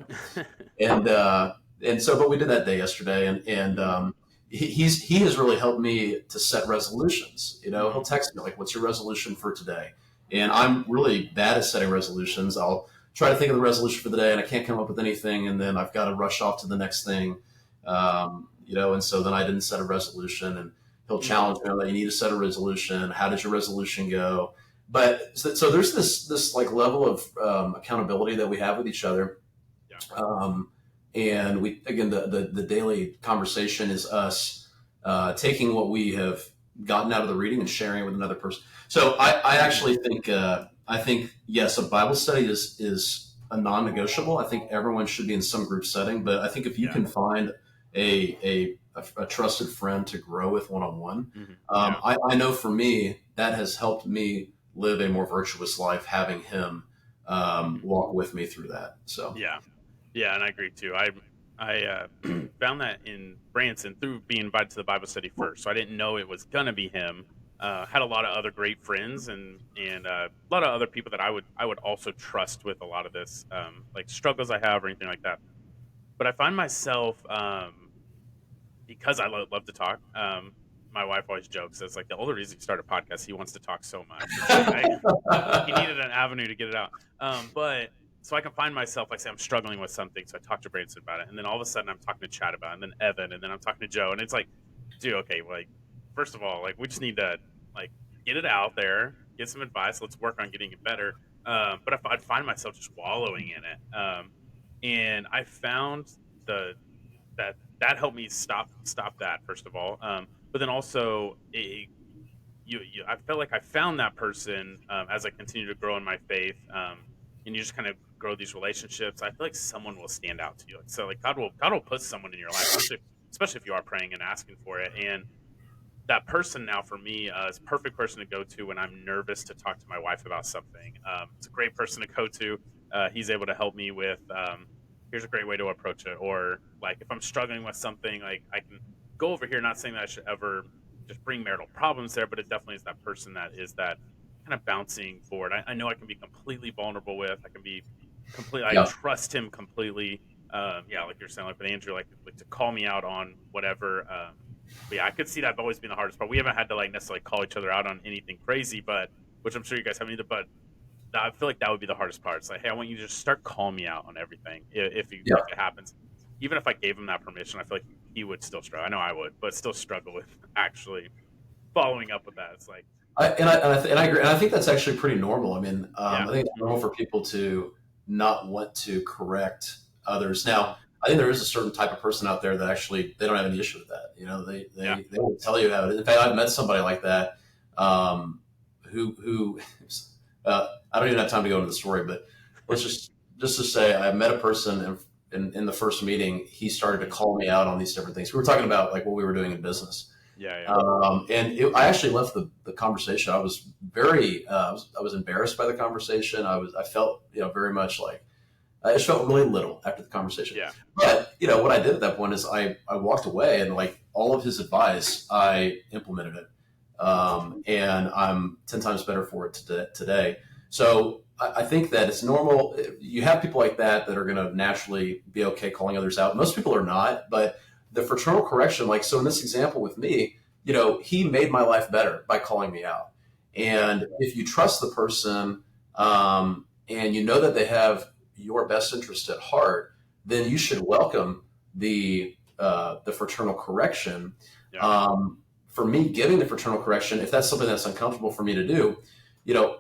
And so, but we did that day yesterday, and he has really helped me to set resolutions. He'll text me like, "What's your resolution for today?" And I'm really bad at setting resolutions. I'll try to think of the resolution for the day, and I can't come up with anything, and then I've got to rush off to the next thing. And so then I didn't set a resolution, and he'll challenge me on that. You need to set a resolution. How did your resolution go? But so there's this like level of accountability that we have with each other. And we, again, the daily conversation is us taking what we have gotten out of the reading and sharing it with another person. So I actually think, yes, a Bible study is a non-negotiable. I think everyone should be in some group setting, but I think if you can find a trusted friend to grow with one-on-one, I know for me, that has helped me live a more virtuous life having him walk with me through that. So Yeah, yeah, and I agree too. I found that in Branson through being invited to the Bible study first, so I didn't know it was gonna be him. Had a lot of other great friends and a lot of other people that I would also trust with a lot of this like struggles I have or anything like that. But I find myself because I love to talk. My wife always jokes it's like the older reason he started a podcast, he wants to talk so much. It's like he needed an avenue to get it out. But so I can find myself like say I'm struggling with something, so I talk to Branson about it, and then all of a sudden I'm talking to Chad about it, and then Evan, and then I'm talking to Joe, and it's like, dude, okay, like first of all, like we just need to like get it out there, get some advice, let's work on getting it better. But if I'd find myself just wallowing in it, and I found the that helped me stop that first of all. But then also I felt like I found that person as I continue to grow in my faith, and you just kind of grow these relationships. I feel like someone will stand out to you. So like God will put someone in your life, especially if you are praying and asking for it. And that person now for me is a perfect person to go to when I'm nervous to talk to my wife about something. It's a great person to go to. He's able to help me with here's a great way to approach it, or like if I'm struggling with something, like I can go over here. Not saying that I should ever just bring marital problems there, but it definitely is that person that is that kind of bouncing board. I know I can be completely vulnerable with. I can be completely. I yeah, trust him completely. Yeah, like you're saying, like with Andrew, like to call me out on whatever. But yeah, I could see that always being the hardest part. We haven't had to like necessarily call each other out on anything crazy, but which I'm sure you guys haven't either. But I feel like that would be the hardest part. It's like, hey, I want you to just start calling me out on everything yeah. if it happens. Even if I gave him that permission, I feel like he would still struggle. I know I would, but still struggle with actually following up with that. It's like, And I agree, and I think that's actually pretty normal. I mean, yeah, I think it's normal for people to not want to correct others. Now, I think there is a certain type of person out there that actually they don't have any issue with that. You know, yeah, they will tell you how it is. In fact, I've met somebody like that, who I don't even have time to go into the story, but let's just to say I met a person in the first meeting. He started to call me out on these different things. We were talking about like what we were doing in business. yeah, I actually left the conversation. I was very, I was embarrassed by the conversation. I felt, very much like I just felt really little after the conversation. yeah, But what I did at that point is I walked away and like all of his advice, I implemented it, and I'm 10 times better for it today. So I think that it's normal. You have people like that that are going to naturally be okay calling others out. Most people are not, but the fraternal correction, like, so in this example with me, he made my life better by calling me out. yeah, And if you trust the person, and you know that they have your best interest at heart, then you should welcome the fraternal correction. yeah, For me, giving the fraternal correction, if that's something that's uncomfortable for me to do,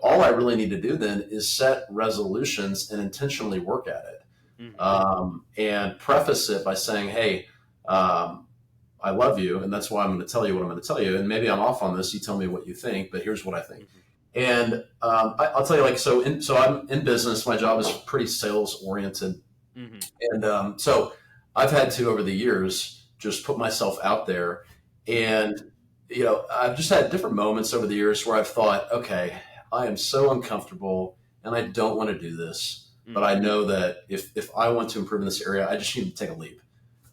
all I really need to do then is set resolutions and intentionally work at it, hmm and preface it by saying, "Hey, I love you, and that's why I'm going to tell you what I'm going to tell you. And maybe I'm off on this. You tell me what you think, but here's what I think." hmm And I'll tell you, like, so I'm in business. My job is pretty sales oriented, hmm and so I've had to over the years just put myself out there, and I've just had different moments over the years where I've thought, okay, I am so uncomfortable, and I don't want to do this, but I hmm know that if I want to improve in this area, I just need to take a leap.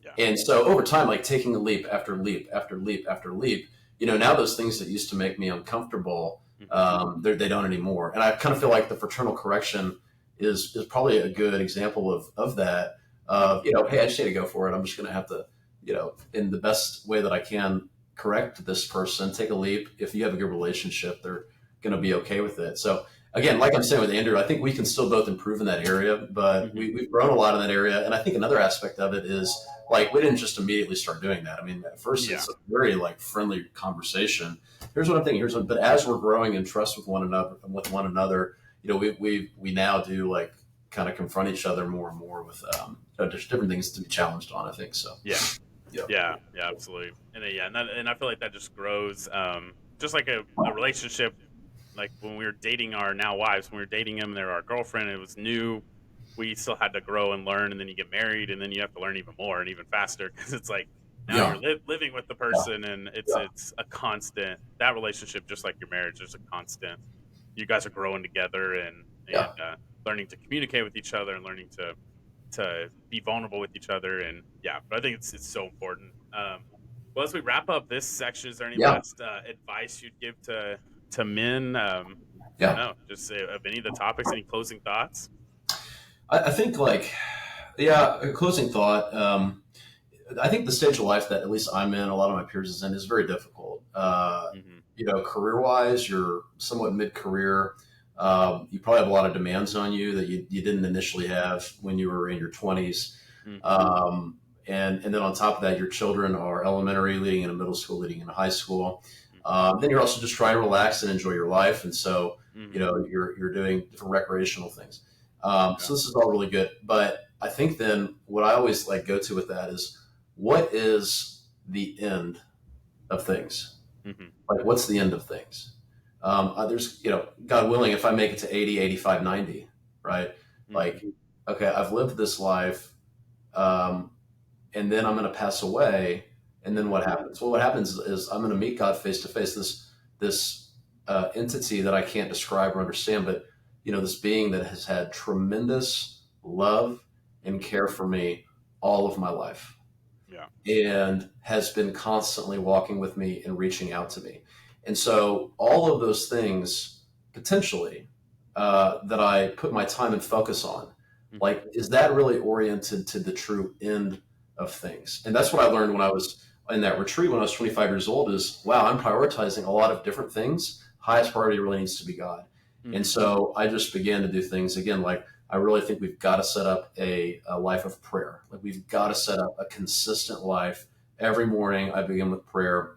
yeah, And so over time, like taking a leap after leap after leap after leap, now those things that used to make me uncomfortable, hmm they don't anymore. And I kind of feel like the fraternal correction is probably a good example of that. hmm Hey, I just need to go for it. I'm just going to have to, in the best way that I can, correct this person, take a leap. If you have a good relationship, they're going to be okay with it. So again, like I'm saying with Andrew, I think we can still both improve in that area, but hmm we've grown a lot in that area. And I think another aspect of it is like, we didn't just immediately start doing that. I mean, at first yeah, it's a very like friendly conversation. Here's what I'm thinking. But as we're growing in trust with one another, we now do like kind of confront each other more and more with, just different things to be challenged on, I think. So, yeah. yeah. Yeah, yeah, absolutely. And yeah, and I feel like that just grows, just like a relationship. Like when we were dating our now wives, when we were dating them, they were our girlfriend. It was new. We still had to grow and learn, and then you get married, and then you have to learn even more and even faster because it's like now you're Yeah. living with the Yeah. person, and it's Yeah. it's a constant that relationship, just like your marriage. There's a constant. you guys are growing together and Yeah. learning to communicate with each other and learning to be vulnerable with each other. And yeah, but I think it's so important. Well, as we wrap up this section, is there any Yeah. last advice you'd give to men? I don't Yeah. know, just of any of the topics. Any closing thoughts? I think like, yeah, a closing thought. I think the stage of life that at least I'm in, a lot of my peers is in, is very difficult. Hmm. Career wise, you're somewhat mid career. You probably have a lot of demands on you that you didn't initially have when you were in your 20s. Hmm. And then on top of that, your children are elementary, leading into middle school, leading into high school. Hmm. Then you're also just trying to relax and enjoy your life. And so, Hmm. you're doing different recreational things. Yeah. So this is all really good. But I think then what I always like go to with that is, what is the end of things? Hmm. Like, what's the end of things? There's, God willing, if I make it to 80, 85, 90, right? Hmm. Like, okay, I've lived this life, um, and then I'm going to pass away. And then what happens? Well, what happens is I'm going to meet God face to face, this entity that I can't describe or understand, but, this being that has had tremendous love and Hmm. care for me all of my life, Yeah. and has been constantly walking with me and reaching out to me. And so, all of those things potentially that I put my time and focus on, Hmm. like, is that really oriented to the true end of things? And that's what I learned when I was in that retreat when I was 25 years old is, wow, I'm prioritizing a lot of different things. Highest priority really needs to be God. And Hmm. so I just began to do things again, like, I really think we've got to set up a life of prayer. Like, we've got to Yeah. set up a consistent life. Every morning I begin with prayer,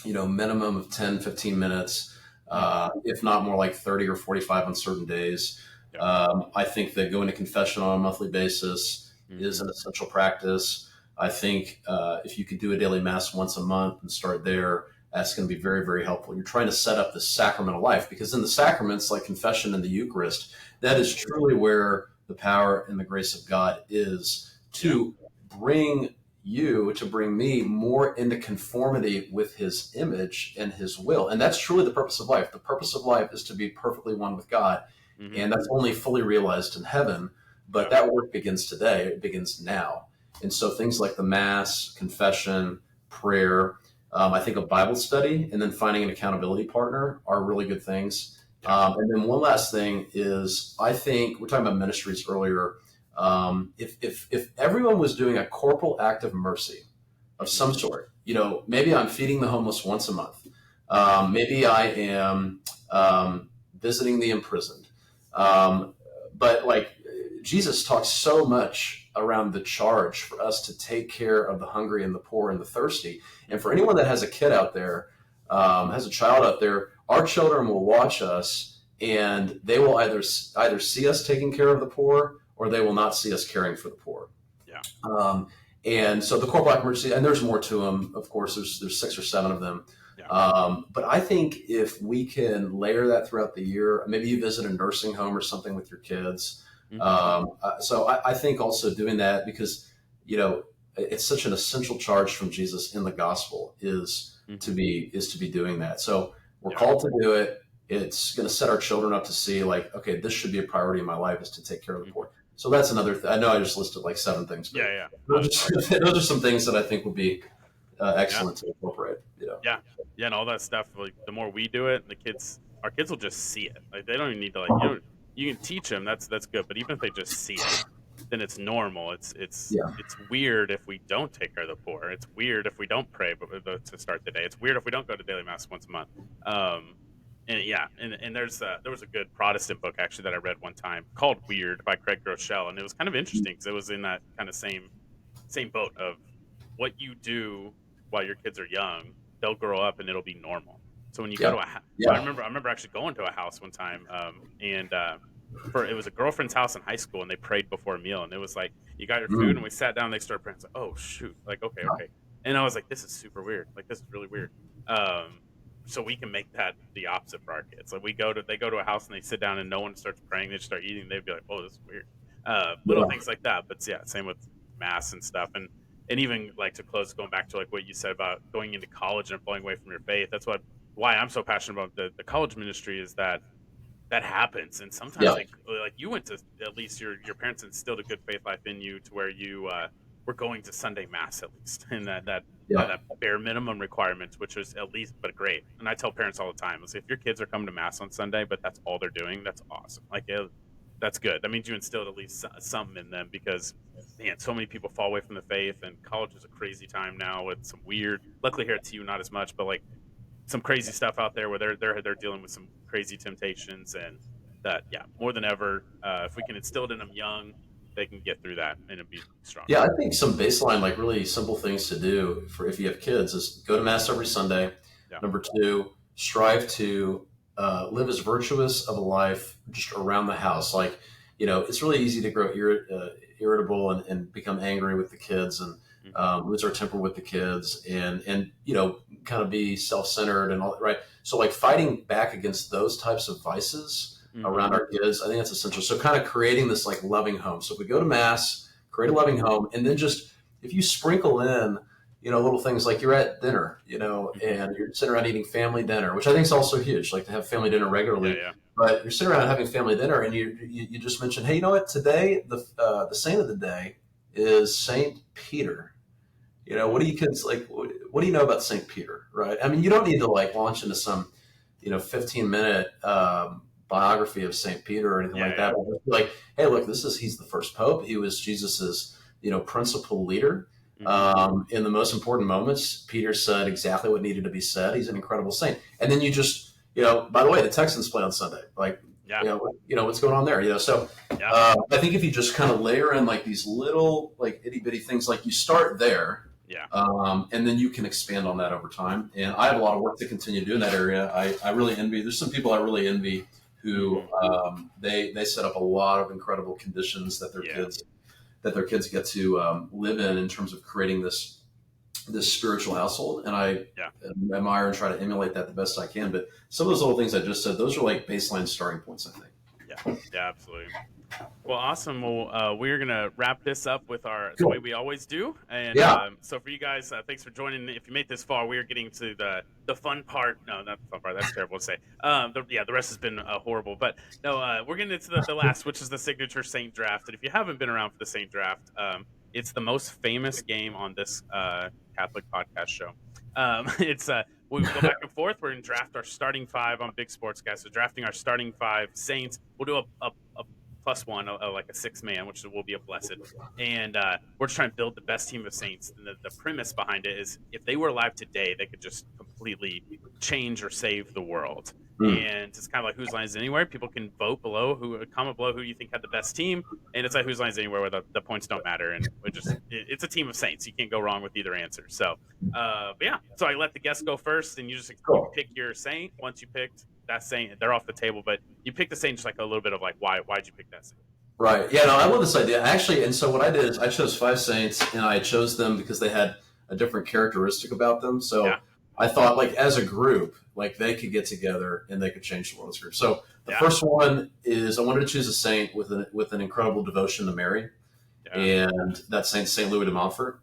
minimum of 10, 15 minutes, Hmm. if not more like 30 or 45 on certain days. Yeah. I think that going to confession on a monthly basis is Hmm. an essential practice. I think if you could do a daily mass once a month and start there, that's going to be very, very helpful. You're trying to set up this sacramental life, because in the sacraments, like confession and the Eucharist, that is truly where the power and the grace of God is Yeah. to bring to bring me more into conformity with his image and his will. And that's truly the purpose of life. The purpose of life is to be perfectly one with God. Hmm. And that's only fully realized in heaven. But Yeah. that work begins today, it begins now. And so things like the Mass, confession, prayer, I think a Bible study, and then finding an accountability partner are really good things. Yeah. And then one last thing is, I think we're talking about ministries earlier. If everyone was doing a corporal act of mercy of Hmm. some sort, maybe I'm feeding the homeless once a month. Maybe I am visiting the imprisoned. Um, but like, Jesus talks so much around the charge for us to take care of the hungry and the poor and the thirsty. And for Hmm. anyone that has a kid out there, has a child out there, our children will watch us, and they will either see us taking care of the poor, or they will not see us caring for the poor. Yeah. Um, and so the core black emergency, and there's more to them. Of course, there's 6 or 7 of them. Yeah. But I think if we can layer that throughout the year, maybe you visit a nursing home or something with your kids. Hmm. So I think also doing that, because it's such an essential charge from Jesus in the gospel is to Hmm. be doing that. So we're Yeah. called to do it. It's going to set our children up to see, like, okay, this should be a priority in my life, is to take care of the Hmm. poor. So that's another I know I just listed like 7 things, Yeah. but Yeah. No, those it's are, awesome. those are some things that I think would be Yeah. excellent to incorporate. Yeah. Yeah. And all that stuff, like the more we do it, our kids will just see it. Like they don't even need to you can teach them. That's good. But even if they just see it, then it's normal. Yeah, It's weird if we don't take care of the poor. It's weird if we don't pray to start the day. It's weird if we don't go to daily mass once a month. Um, and yeah, and there was a good Protestant book actually that I read one time called Weird by Craig Groeschel, and it was kind of interesting because it was in that kind of same boat of what you do while your kids are young, they'll grow up and it'll be normal. So when you go yeah, to yeah. I remember actually going to a house one time, and for it was a girlfriend's house in high school, and they prayed before a meal, and it was like you got your food, and Mm, we sat down, and they started praying. It's like, oh shoot, like okay, yeah, okay, and I was like, this is super weird, like this is really weird. Um, so we can make that the opposite for our kids. Like they go to a house and they sit down and no one starts praying, they just start eating. They'd be like, oh, this is weird. Little yeah, things like that, but yeah, same with mass and stuff, and even like to close, going back to like what you said about going into college and pulling away from your faith. That's why I'm so passionate about the college ministry is that that happens, and sometimes Yeah, like you went to, at least your parents instilled a good faith life in you to where you were going to Sunday mass at least, and that kind yeah. of bare minimum requirements, which is at least but great. And I tell parents all the time, I say, if your kids are coming to mass on Sunday, but that's all they're doing, that's awesome. Like that's good. That means you instilled at least something in them, because man, so many people fall away from the faith, and college is a crazy time now with some weird. Luckily here at TU, not as much, but like some crazy stuff out there where they're dealing with some crazy temptations, and that, yeah, more than ever, if we can instill it in them young, they can get through that and be Yeah, stronger. I think some baseline, like really simple things to do for if you have kids is go to mass every Sunday. Yeah. Number two, strive to live as virtuous of a life just around the house. Like, it's really easy to grow irritable and become angry with the kids and Hmm. lose our temper with the kids and kind of be self-centered and all that, right? So like fighting back against those types of vices Hmm. around our kids, I think that's essential. So kind of creating this like loving home. So if we go to mass, create a loving home, and then just if you sprinkle in little things like you're at dinner, Hmm. and you're sitting around eating family dinner, which I think is also huge, like to have family dinner Yeah, regularly. yeah. But you're sitting around having family dinner and you just mentioned, hey, you know what, today the saint of the day is Saint Peter. What do you kids like? What do you know about Saint Peter, right? I mean, you don't need to like launch into some 15-minute biography of Saint Peter or anything Yeah, like yeah. that. But just be like, hey, look, he's the first pope. He was Jesus's principal leader. Hmm. In the most important moments, Peter said exactly what needed to be said. He's an incredible saint. And then you just by the way, the Texans play on Sunday. Like, Yeah, what's going on there? So yeah. I think if you just kind of layer in like these little like itty bitty things, like you start there, Yeah. and then you can expand on that over time. And I have a lot of work to continue to do in that area. I really envy. There's some people I really envy who Hmm. they set up a lot of incredible conditions that Yeah. their kids get to live in terms of creating this spiritual household. And I Yeah. admire and try to emulate that the best I can. But some of those little things I just said, those are like baseline starting points, I think. Yeah. Yeah. Absolutely. Well, awesome. Well, we're gonna wrap this up with the way Cool. we always do, and Yeah. so for you guys, thanks for joining. If you made this far, we are getting to the fun part. No, not the fun part. That's terrible to say. The rest has been horrible, but no, we're getting into the last, which is the signature Saint draft. And if you haven't been around for the Saint draft, it's the most famous game on this Catholic podcast show. It's we go back and forth. We're going to draft our starting five on Big Sports, guys. So drafting our starting five Saints. We'll do a plus one, like a six man, which will be a blessed. And we're just trying to build the best team of Saints. And the premise behind it is if they were alive today, they could just completely change or save the world. Mm. And it's kind of like Whose Lines Anywhere. People can vote below, comment below who you think had the best team, and it's like Whose Lines Anywhere, where the points don't matter, and it's a team of Saints. You can't go wrong with either answer. So, but yeah, so I let the guests go first, and you Cool. pick your Saint. Once you picked that Saint, they're off the table. But you pick the Saint, just like a little bit of like why'd you pick that Saint? Right. Yeah, no, I love this idea. Actually, and so what I did is I chose five saints and I chose them because they had a different characteristic about them. Yeah, So I thought like as a group, like they could get together and they could change the world as a group. So the yeah, first one is I wanted to choose a saint with an incredible devotion to Mary, yeah. and that Saint Louis de Montfort.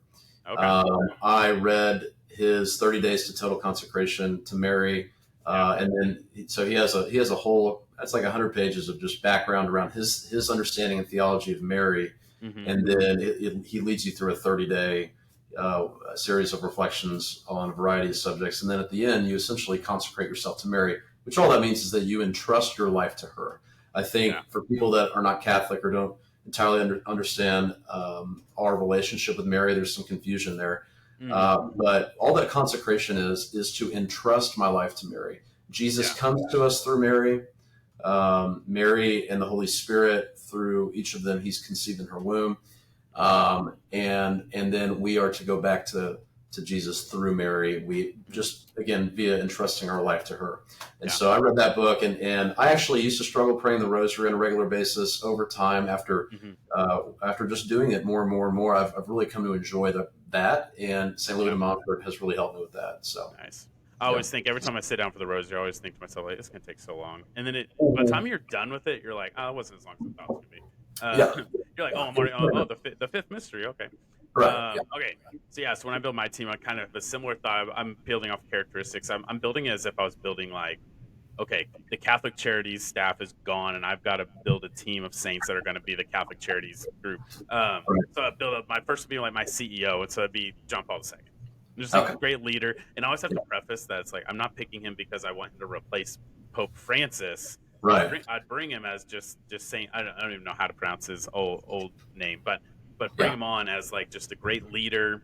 Okay. I read his 30 Days to Total Consecration to Mary, Yeah. and then so he has a whole that's like 100 pages of just background around his understanding and theology of Mary, Hmm. and then he leads you through a 30-day series of reflections on a variety of subjects, and then at the end you essentially consecrate yourself to Mary, which all that means is that you entrust your life to her. I think Yeah. for people that are not Catholic or don't entirely understand our relationship with Mary, there's some confusion there. Hmm. But all that consecration is to entrust my life to Mary. Jesus Yeah. comes to us through Mary. Mary and the Holy Spirit, through each of them, he's conceived in her womb. And then we are to go back to Jesus through Mary. We just, again, via entrusting our life to her. And Yeah. so I read that book, and I actually used to struggle praying the rosary on a regular basis over time Hmm. after just doing it more and more and more. I've really come to enjoy that, and St. Louis Yeah. de Montfort has really helped me with that. So, Nice. I yeah. always think every time I sit down for the rosary, I always think to myself, like, it's gonna take so long. And then by the time you're done with it, you're like, oh, it wasn't as long as I thought it was gonna be. Yeah. You're like, oh, I'm already, oh, the fifth mystery. Okay. Right. Yeah. Okay. So yeah, so when I build my team, I kind of have a similar thought. I'm building off characteristics. I'm building it as if I was building like okay, the Catholic Charities staff is gone, and I've got to build a team of saints that are going to be the Catholic Charities group. Right. So I build up my first would be like my CEO, and so it'd be John Paul II. Just a Okay. great leader, and I always have Yeah. to preface that it's like I'm not picking him because I want him to replace Pope Francis. Right. I'd bring him as just saying I don't even know how to pronounce his old name, but bring Yeah. him on as like just a great leader.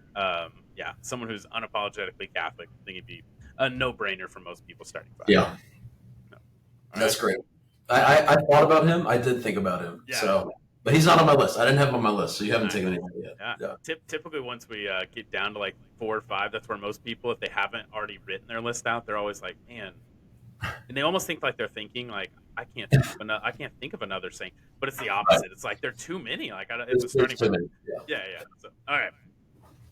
Yeah, someone who's unapologetically Catholic. I think he'd be a no brainer for most people starting five. Yeah. No. All That's right. great. I thought about him. I did think about him. Yeah. So, but he's not on my list. I didn't have him on my list. So you haven't Nice. taken anything yet. Yeah. Yeah. Typically, once we get down to like 4 or 5, that's where most people, if they haven't already written their list out, they're always like, man, and they almost think like they're thinking like I can't think of another saint, but it's the Right. opposite. It's like there are too many. Like it's a starting It's too point. many. Yeah. Yeah. So all right.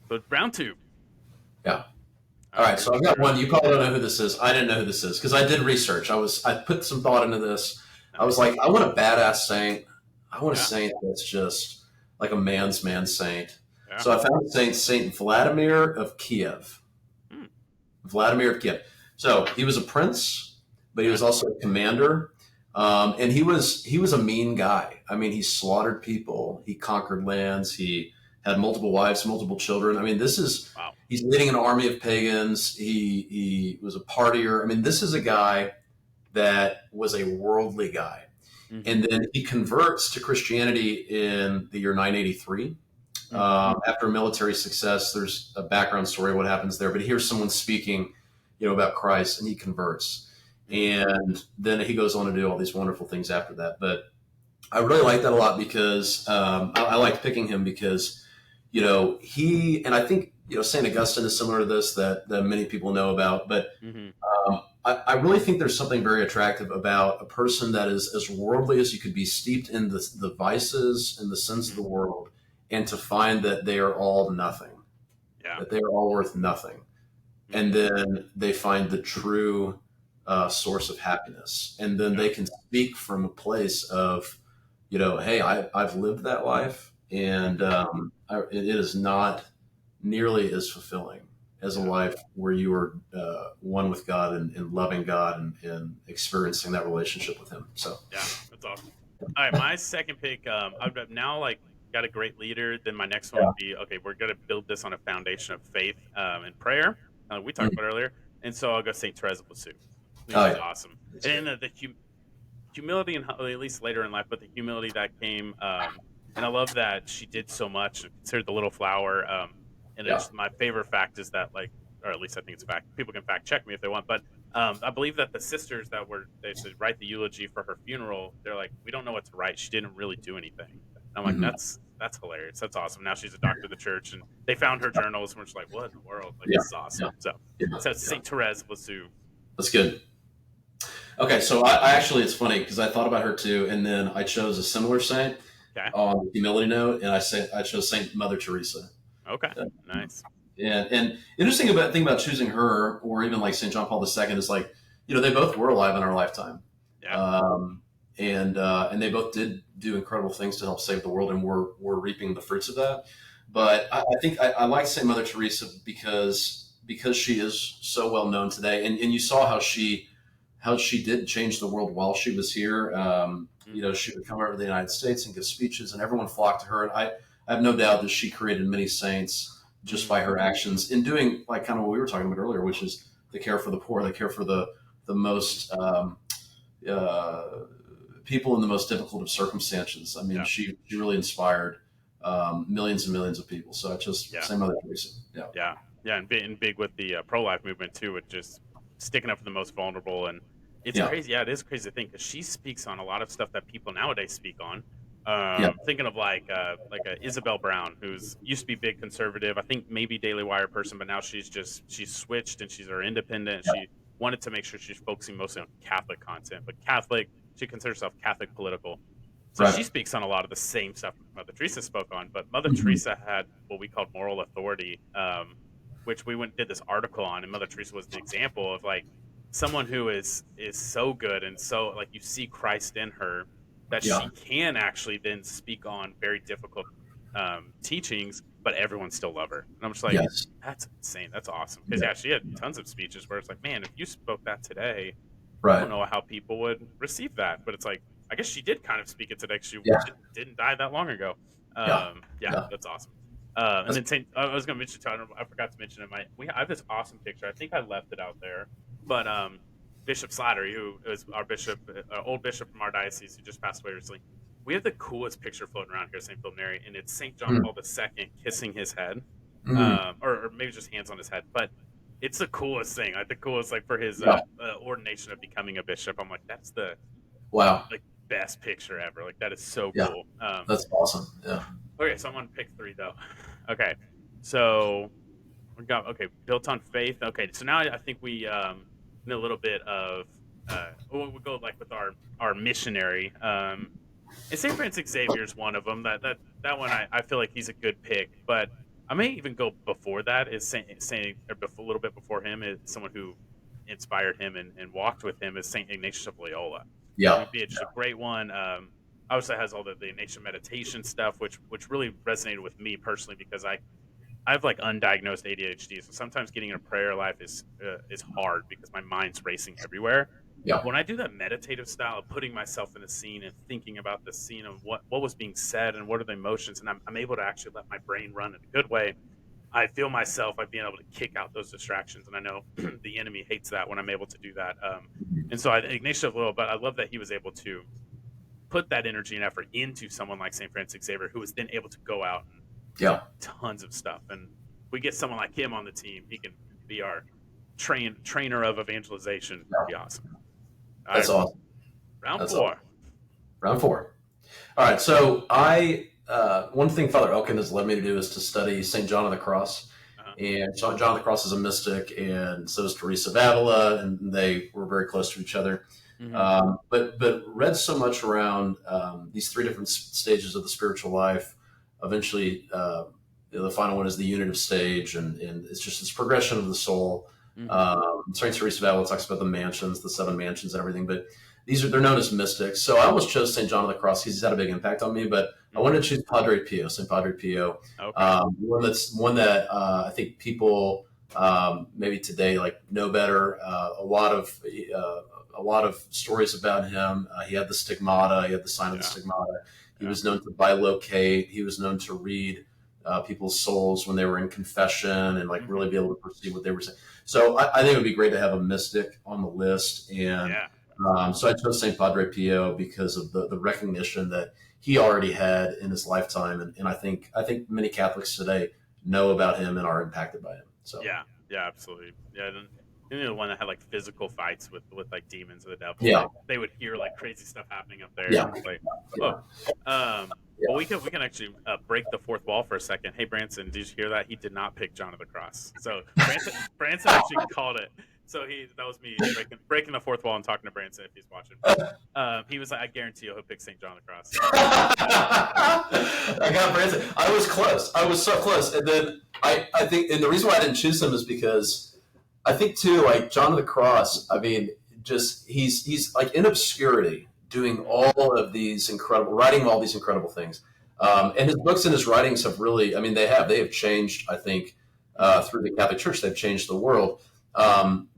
So round 2. Yeah. All right. So I've got one. You probably don't know who this is. I didn't know who this is because I did research. I put some thought into this. I was like, I want a badass saint. I want a saint that's just like a man's man saint. Yeah. So I found Saint Vladimir of Kiev. Hmm. Vladimir of Kiev. So he was a prince, but he was also a commander. And he was a mean guy. I mean, he slaughtered people. He conquered lands. He had multiple wives, multiple children. I mean, Wow. he's leading an army of pagans. He was a partier. I mean, this is a guy that was a worldly guy. Mhm. And then he converts to Christianity in the year 983. After a military success, there's a background story of what happens there. But here's someone speaking, about Christ, and he converts. And then he goes on to do all these wonderful things after that. But I really like that a lot because I liked picking him because, he, and I think, St. Augustine is similar to this that many people know about. But Mhm. I really think there's something very attractive about a person that is as worldly as you could be, steeped in the vices and the sins of the world, and to find that they are all nothing, Yeah. that they are all worth nothing. And then they find the true source of happiness. And then they can speak from a place of, hey, I've lived that life, and it is not nearly as fulfilling as a life where you are one with God and loving God and experiencing that relationship with Him. So yeah, that's awesome. All right, my second pick. I've now got a great leader. Then my next one would be okay. We're gonna build this on a foundation of faith and prayer. We talked about earlier, and so I'll go Saint Therese of Lisieux. She's awesome, and the humility, and at least later in life, but the humility that came. And I love that she did so much, considered the little flower. And my favorite fact is that, or at least I think it's a fact. People can fact check me if they want, but I believe that the sisters they should write the eulogy for her funeral. They're like, we don't know what to write. She didn't really do anything. And I'm like, that's hilarious. That's awesome. Now she's a doctor of the church, and they found her journals, and we're just like, what in the world? Like, this is awesome. So Saint Therese of Lisieux. That's good. Okay, so I actually, it's funny because I thought about her too, and then I chose a similar saint on the humility note, and I chose Saint Mother Teresa. Okay, nice. And interesting thing about choosing her, or even like Saint John Paul II, is like, they both were alive in our lifetime. Yeah. And they both did do incredible things to help save the world, and we're reaping the fruits of that. But I think I like Saint Mother Teresa because she is so well known today, and you saw how she did change the world while she was here. She would come over to the United States and give speeches, and everyone flocked to her. And I have no doubt that she created many saints just by her actions in doing like kind of what we were talking about earlier, which is the care for the poor, the care for the most people in the most difficult of circumstances. I mean, she really inspired millions and millions of people. So I just Saint Mother Teresa. Yeah, and big with the pro-life movement too, with just sticking up for the most vulnerable. And it's crazy. Yeah, it is crazy to think because she speaks on a lot of stuff that people nowadays speak on. Thinking of like a Isabel Brown, who's used to be big conservative. I think maybe Daily Wire person, but now she's switched and she's independent. She wanted to make sure she's focusing mostly on Catholic content, but Catholic. She considers herself Catholic political. So she speaks on a lot of the same stuff Mother Teresa spoke on. But Mother Teresa had what we called moral authority, which we did this article on, and Mother Teresa was the example of like someone who is so good and so like you see Christ in her that she can actually then speak on very difficult teachings, but everyone still love her. And I'm just like, that's insane. That's awesome. Because she had tons of speeches where it's like, man, if you spoke that today, I don't Right. know how people would receive that, but it's like I guess she did kind of speak it to next. She Yeah. didn't die that long ago. Yeah. Yeah, Yeah. that's awesome. And That's, then Saint, I was going to mention too, I forgot to mention it. I have this awesome picture. I think I left it out there, but Bishop Slattery, who is our bishop, old bishop from our diocese, who just passed away recently. We have the coolest picture floating around here, at St. Philip Neri, and it's St. John mm, Paul II kissing his head, mm, or maybe just hands on his head. But it's the coolest thing. Like the coolest, like for his yeah. ordination of becoming a bishop. I'm like, that's the Wow. like best picture ever. Like that is so Yeah. cool. That's awesome. Yeah. Okay, so I'm on pick three though. Okay, so we got built on faith. Okay, so now I think we need a little bit of we'll go like with our missionary. And St. Francis Xavier is one of them. That one I feel like he's a good pick, but I may even go before that. Is Saint or before, a little bit before him is someone who inspired him and walked with him is Saint Ignatius of Loyola. He Yeah. would be just a great one. Obviously has all the Ignatian meditation stuff, which really resonated with me personally because I have like undiagnosed ADHD, so sometimes getting a prayer life is hard because my mind's racing everywhere. Yeah. When I do that meditative style of putting myself in a scene and thinking about the scene of what was being said and what are the emotions, and I'm able to actually let my brain run in a good way, I feel myself like being able to kick out those distractions. And I know the enemy hates that when I'm able to do that. And so Ignatius of Loyola, but I love that he was able to put that energy and effort into someone like St. Francis Xavier, who was then able to go out and do Yeah. tons of stuff. And if we get someone like him on the team, he can be our trainer of evangelization. It'd be Yeah. awesome. All That's right, awesome. round That's four. awesome. Round four. All right. So one thing Father Elkin has led me to do is to study St. John of the Cross. Uh-huh. And John of the Cross is a mystic, and so is Teresa of Avila, and they were very close to each other. Mm-hmm. But read so much around these three different stages of the spiritual life. Eventually, the final one is the unitive stage, and it's just this progression of the soul. Mm-hmm. Saint Teresa of Avila talks about the mansions, the seven mansions, and everything. But they're known as mystics. So I almost chose Saint John of the Cross. He's had a big impact on me, but I wanted to choose Padre Pio, Saint Padre Pio. Okay. One that I think people maybe today like know better. A lot of stories about him. He had the stigmata. He had the sign of the Yeah. stigmata. He Yeah. was known to bilocate. He was known to read people's souls when they were in confession and like really be able to perceive what they were saying. So I think it would be great to have a mystic on the list. And Yeah. so I chose St. Padre Pio because of the recognition that he already had in his lifetime. And I think many Catholics today know about him and are impacted by him. So Yeah. Yeah. Absolutely. Yeah. And the one that had like physical fights with like demons or the devil. yeah, They would hear like crazy stuff happening up there. yeah, It's like, yeah, oh. Well, we can actually break the fourth wall for a second. Hey, Branson, did you hear that? He did not pick John of the Cross. So Branson actually called it. So that was me breaking the fourth wall and talking to Branson if he's watching. He was like, I guarantee he'll pick St. John of the Cross. I got Branson. I was close. I was so close. And then I think, and the reason why I didn't choose him is because I think too, like John of the Cross, I mean, just he's like in obscurity doing all of these writing all these incredible things. And his books and his writings have really, I mean, they have changed, I think, through the Catholic Church. They've changed the world.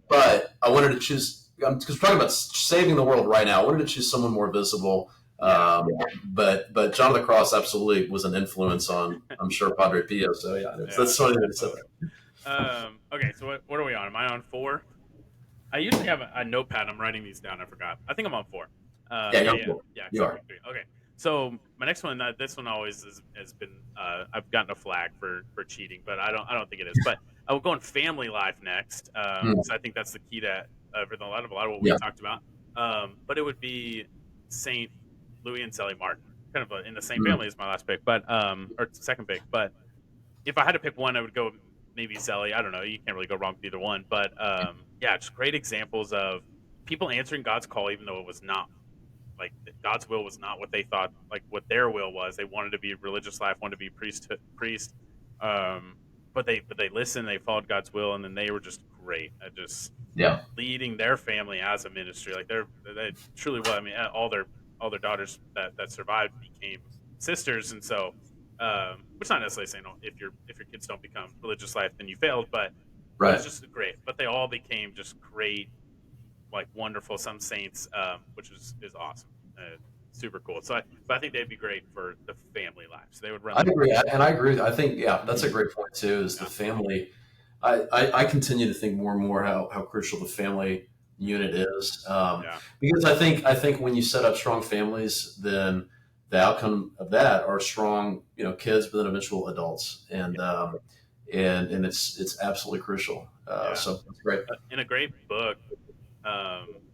But I wanted to choose, because we're talking about saving the world right now, I wanted to choose someone more visible. But John of the Cross absolutely was an influence on, I'm sure, Padre Pio. So yeah, that's something that said that. Okay, so what are we on? Am I on 4? I usually have a notepad. I'm writing these down. I forgot. I think I'm on 4. Yeah, you are. Okay. So my next one, this one always has been. I've gotten a flag for cheating, but I don't think it is. But I will go on family life next. So I think that's the key to a lot of what we talked about. But it would be Saint Louis and Sally Martin, kind of in the same family as my last pick, but or second pick. But if I had to pick one, I would go maybe Sally. I don't know. You can't really go wrong with either one. But just great examples of people answering God's call, even though it was not like God's will was not what they thought, like what their will was. They wanted to be religious life, wanted to be priest. But they listened, they followed God's will, and then they were just great at just leading their family as a ministry. Like they truly well. I mean, all their daughters that survived became sisters, and so which not necessarily saying if your kids don't become religious life, then you failed, but it's just great. But they all became just great like wonderful. Some saints, which is awesome. Super cool. But I think they'd be great for the family life. So they would run I the agree, and I agree. I think that's a great point too. Is the yeah, family? I continue to think more and more how crucial the family unit is, yeah, because I think when you set up strong families, then the outcome of that are strong, kids, but then eventual adults, yeah, and it's absolutely crucial. yeah. So that's great. In a great book,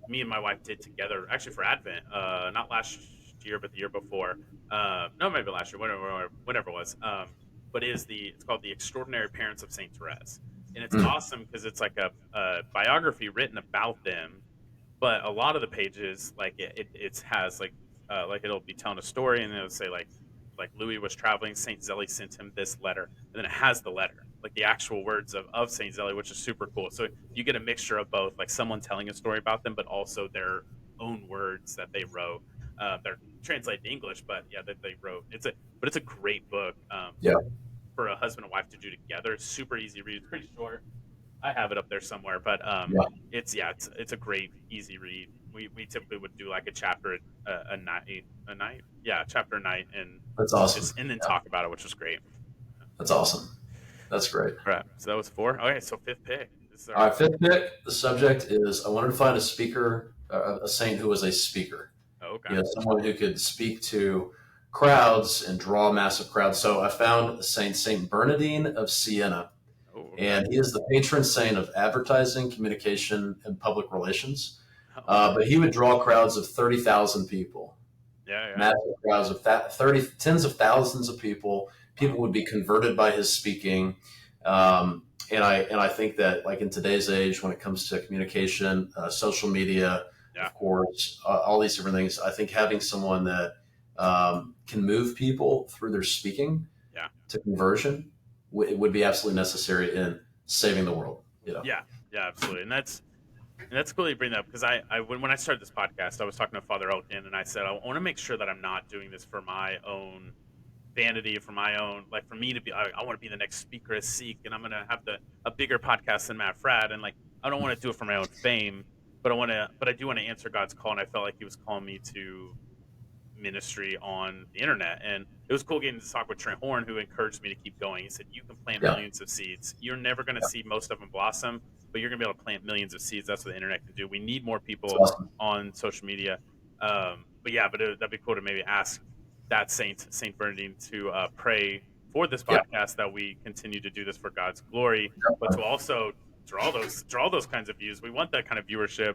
me and my wife did together actually for Advent, not last year but the year before. No, maybe last year, whenever it was. But it's called The Extraordinary Parents of Saint Therese, and it's Mm, awesome because it's like a biography written about them, but a lot of the pages like it has like it'll be telling a story and it'll say like Louis was traveling, Saint Zelly sent him this letter, and then it has the letter, like the actual words of Saint Zelly, which is super cool. So you get a mixture of both, like someone telling a story about them, but also their own words that they wrote. They're translated to English, but yeah, that they wrote. It's a great book yeah, for a husband and wife to do together. It's super easy to read. It's pretty short. I have it up there somewhere, but yeah, it's a great easy read. We typically would do like a chapter a night, yeah, a chapter a night, and that's awesome. just and then Yeah, talk about it, which was great. that's awesome. That's great. Right. So that was four. Okay, so fifth pick. This is All our right, fifth pick. The subject is I wanted to find a speaker, a saint who was a speaker. oh, okay. Someone who could speak to crowds and draw massive crowds. So I found Saint Bernardine of Siena, Oh, okay. and he is the patron saint of advertising, communication, and public relations. Okay. But he would draw crowds of 30,000 people, Yeah, yeah. massive crowds of 30, tens of thousands of people. Wow. People would be converted by his speaking. And I think that like in today's age, when it comes to communication, social media, Yeah. of course, all these different things, I think having someone that can move people through their speaking Yeah. to conversion would be absolutely necessary in saving the world. Yeah. Yeah. Absolutely. And that's cool you bring that up because when I started this podcast, I was talking to Father Elkin and I said I want to make sure that I'm not doing this for my own vanity, for my own, like for me to be, I want to be the next speaker as Sikh, and I'm gonna have a bigger podcast than Matt Fradd, and like I don't want to do it for my own fame, but I do want to answer God's call, and I felt like He was calling me to ministry on the internet. And it was cool getting to talk with Trent Horn, who encouraged me to keep going. He said, you can plant Yeah, millions of seeds. You're never going to see most of them blossom, but you're going to be able to plant millions of seeds. That's what the internet can do. We need more it's people awesome. on social media. But yeah, that'd be cool to maybe ask that Saint Bernardine to pray for this Yeah, podcast, that we continue to do this for God's glory, but to also draw those kinds of views. We want that kind of viewership,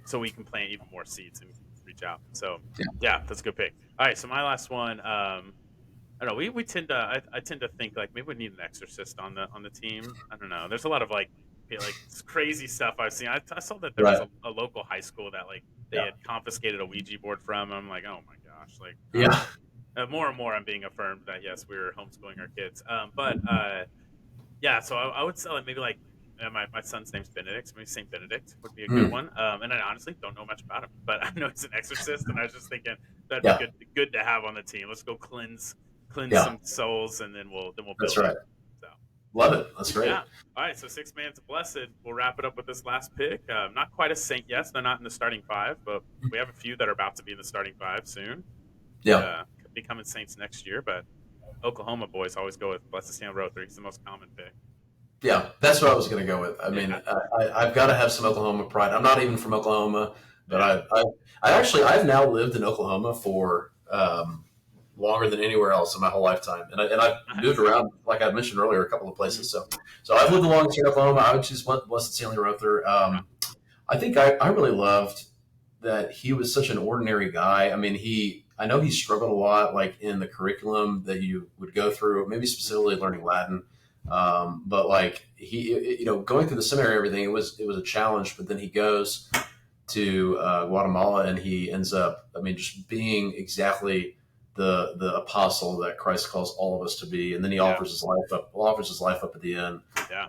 so we can plant even more seeds and reach out. So yeah, yeah, that's a good pick. All right, so my last one. I don't know. We tend to. I tend to think like maybe we need an exorcist on the team. I don't know. There's a lot of like crazy stuff I've seen. I saw that there was right. a local high school that like they Yeah, had confiscated a Ouija board from. I'm like, oh my gosh, like yeah, more and more I'm being affirmed that yes, we're homeschooling our kids. But yeah, so I would say like maybe like my son's name's Benedict. So maybe Saint Benedict would be a good mm, one. And I honestly don't know much about him, but I know he's an exorcist, and I was just thinking that'd be yeah, good to have on the team. Let's go cleanse yeah. some souls, and then we'll That's build up. right. So Love it. That's great. yeah. All right, so six man's blessed. We'll wrap it up with this last pick. Not quite a saint, yes, they're not in the starting five, but we have a few that are about to be in the starting five soon. Yeah, Becoming saints next year, but Oklahoma boys always go with Blessed Sam Rother. He's the most common pick. yeah. That's what I was going to go with. I mean, Yeah. I've got to have some Oklahoma pride. I'm not even from Oklahoma, but Yeah. I've now lived in Oklahoma for longer than anywhere else in my whole lifetime, and I've moved Nice. around, like I mentioned earlier, a couple of Mhm. places. So I've lived the longest in Oklahoma. I would choose Blessed Stanley Rother. Yeah. I think I really loved that he was such an ordinary guy. I mean, I know he struggled a lot, like in the curriculum that you would go through, maybe specifically learning Latin. But like going through the seminary, and everything, it was a challenge. But then he goes to Guatemala, and he ends up, I mean, just being exactly the apostle that Christ calls all of us to be. And then he Yeah. offers his life up at the end, Yeah.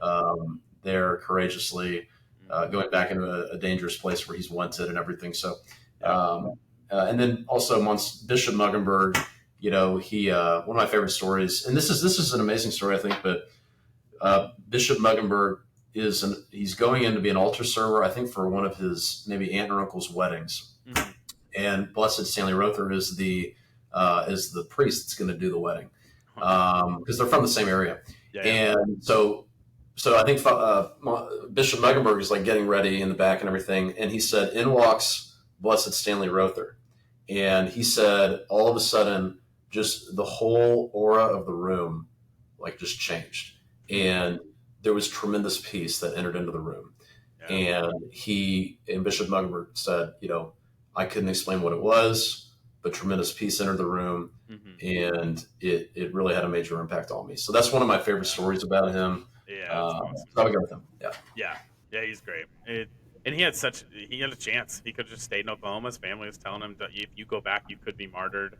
there courageously, Mhm. going back into a dangerous place where he's wanted and everything. So, Yeah. and then also once Bishop Muggenberg, he one of my favorite stories, and this is an amazing story, I think, but Bishop Muggenberg he's going in to be an altar server, I think, for one of his maybe aunt or uncle's weddings. Mm-hmm. And Blessed Stanley Rother is the priest that's going to do the wedding, Oh, because they're from the same area. yeah, yeah. And so I think Bishop Mecklenburg is like getting ready in the back and everything, and he said, "In walks Blessed Stanley Rother," and he said, all of a sudden, just the whole aura of the room, like, just changed, Hmm. and there was tremendous peace that entered into the room. Yeah. And Bishop Mecklenburg said, I couldn't explain what it was, but tremendous peace entered the room, Hmm. and it really had a major impact on me. So that's one of my favorite Yeah. stories about him. Yeah, that's awesome. So I would go with him. Yeah. Yeah, yeah, he's great. And he had a chance. He could have just stayed in Oklahoma. His family was telling him that if you go back, you could be martyred.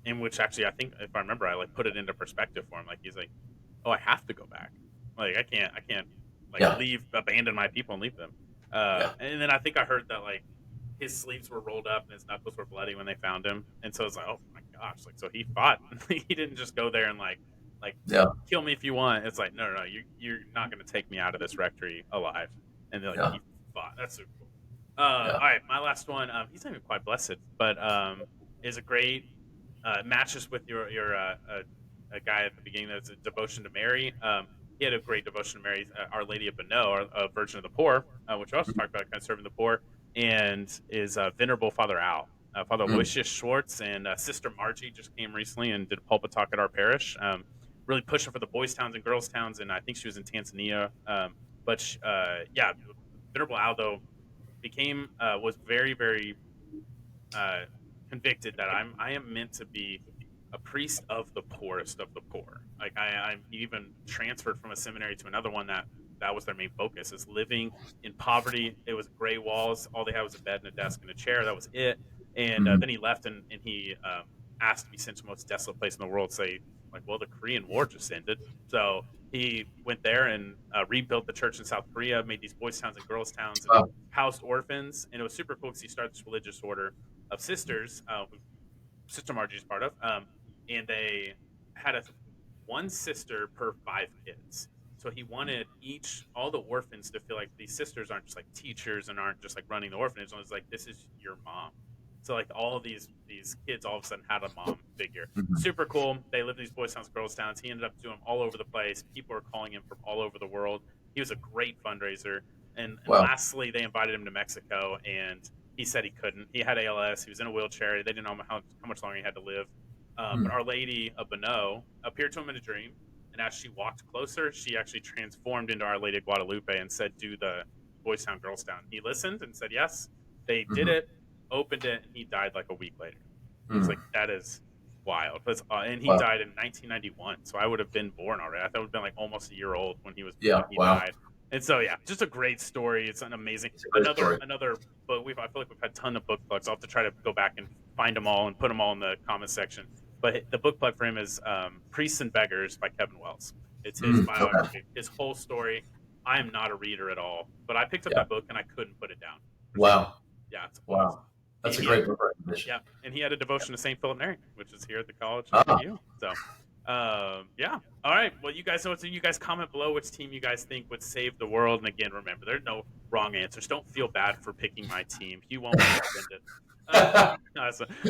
In which actually, I think if I remember, I like put it into perspective for him. Like he's like, oh, I have to go back. Like I can't like Yeah. abandon my people and leave them. Yeah. And then I think I heard that like his sleeves were rolled up and his knuckles were bloody when they found him. And so it's like, oh my gosh, like so he fought. He didn't just go there and like Yeah. kill me if you want. It's like, no, you're not going to take me out of this rectory alive. And they're like, Yeah. he fought. That's super cool. Yeah. All right, my last one. He's not even quite blessed, but is a great matches with your a guy at the beginning. That's a devotion to Mary. He had a great devotion to Mary, Our Lady of Bonneau, a Virgin of the Poor, which we also talked about, kind of serving the poor, and is Venerable Father Al. Father Mm. Aloysius Schwartz and Sister Margie just came recently and did a pulpit talk at our parish. Really pushing for the boys' towns and girls' towns, and I think she was in Tanzania. Yeah, Venerable Al though was very very uh, convicted that I am meant to be a priest of the poorest of the poor. Like I'm even transferred from a seminary to another one that was their main focus is living in poverty. It was gray walls. All they had was a bed and a desk and a chair. That was it. And Mm. then he left and he asked to be sent to the most desolate place in the world. Say like, well, the Korean War just ended, so he went there and rebuilt the church in South Korea, made these boys' towns and girls' towns, and Oh. housed orphans. And it was super cool because he started this religious order of sisters, who Sister Margie's part of, and they had one sister per 5 kids. So he wanted all the orphans to feel like these sisters aren't just like teachers and aren't just like running the orphanage. It was like this is your mom. So like all of these kids all of a sudden had a mom figure. Mhm. Super cool. They lived in these boys' towns, girls' towns. He ended up doing them all over the place. People were calling him from all over the world. He was a great fundraiser. And Wow. lastly, they invited him to Mexico, and he said he couldn't. He had ALS. He was in a wheelchair. They didn't know how much longer he had to live. But Mm. Our Lady of Bonneau appeared to him in a dream, and as she walked closer, she actually transformed into Our Lady of Guadalupe and said, "Do the Boys Town, Girls Town." He listened and said yes. They did Mhm. it, opened it, and he died like a week later. I was Mm. like, that is wild. And he Wow. died in 1991, so I would have been born already. I thought I would have been like almost a year old when Yeah. he Wow. died. And so yeah, just a great story. It's an amazing It's a great story. another book. I feel like we've had a ton of book plugs. I'll have to try to go back and find them all and put them all in the comment section. But the book plug for him is Priests and Beggars by Kevin Wells. It's his Okay. biography, his whole story. I am not a reader at all, but I picked up Yeah. that book and I couldn't put it down. Wow. Yeah, it's Wow. awesome. That's a He- great book recommendation. Yeah, and he had a devotion to St. Philip Neri, which is here at the college Ah. near you. So, yeah. All right. Well, you guys know what's. You guys comment below which team you guys think would save the world. And again, remember, there's no wrong answers. Don't feel bad for picking my team. Hugh won't be offended.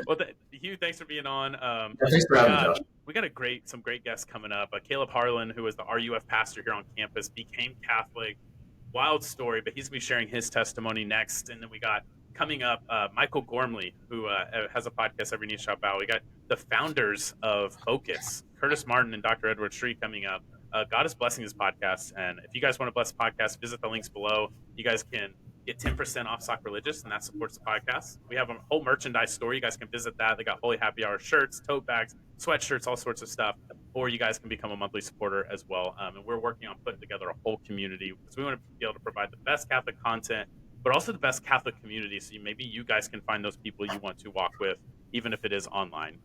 Well, Hugh, thanks for being on. Yeah, thanks for having me, Josh. We got some great guests coming up. Caleb Harlan, who is the RUF pastor here on campus, became Catholic. Wild story, but he's gonna be sharing his testimony next. And then we got coming up Michael Gormley, who has a podcast every Niche Shop Bow. We got the founders of Focus, Curtis Martin and Dr. Edward Shree coming up. God is blessing this podcast, and if you guys want to bless the podcast, visit the links below. You guys can get 10% off Sacrilegious, and that supports the podcast. We have a whole merchandise store. You guys can visit that. They got Holy Happy Hour shirts, tote bags, sweatshirts, all sorts of stuff. Or you guys can become a monthly supporter as well. And we're working on putting together a whole community because we want to be able to provide the best Catholic content, but also the best Catholic community. So maybe you guys can find those people you want to walk with, even if it is online.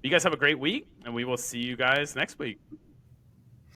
You guys have a great week, and we will see you guys next week.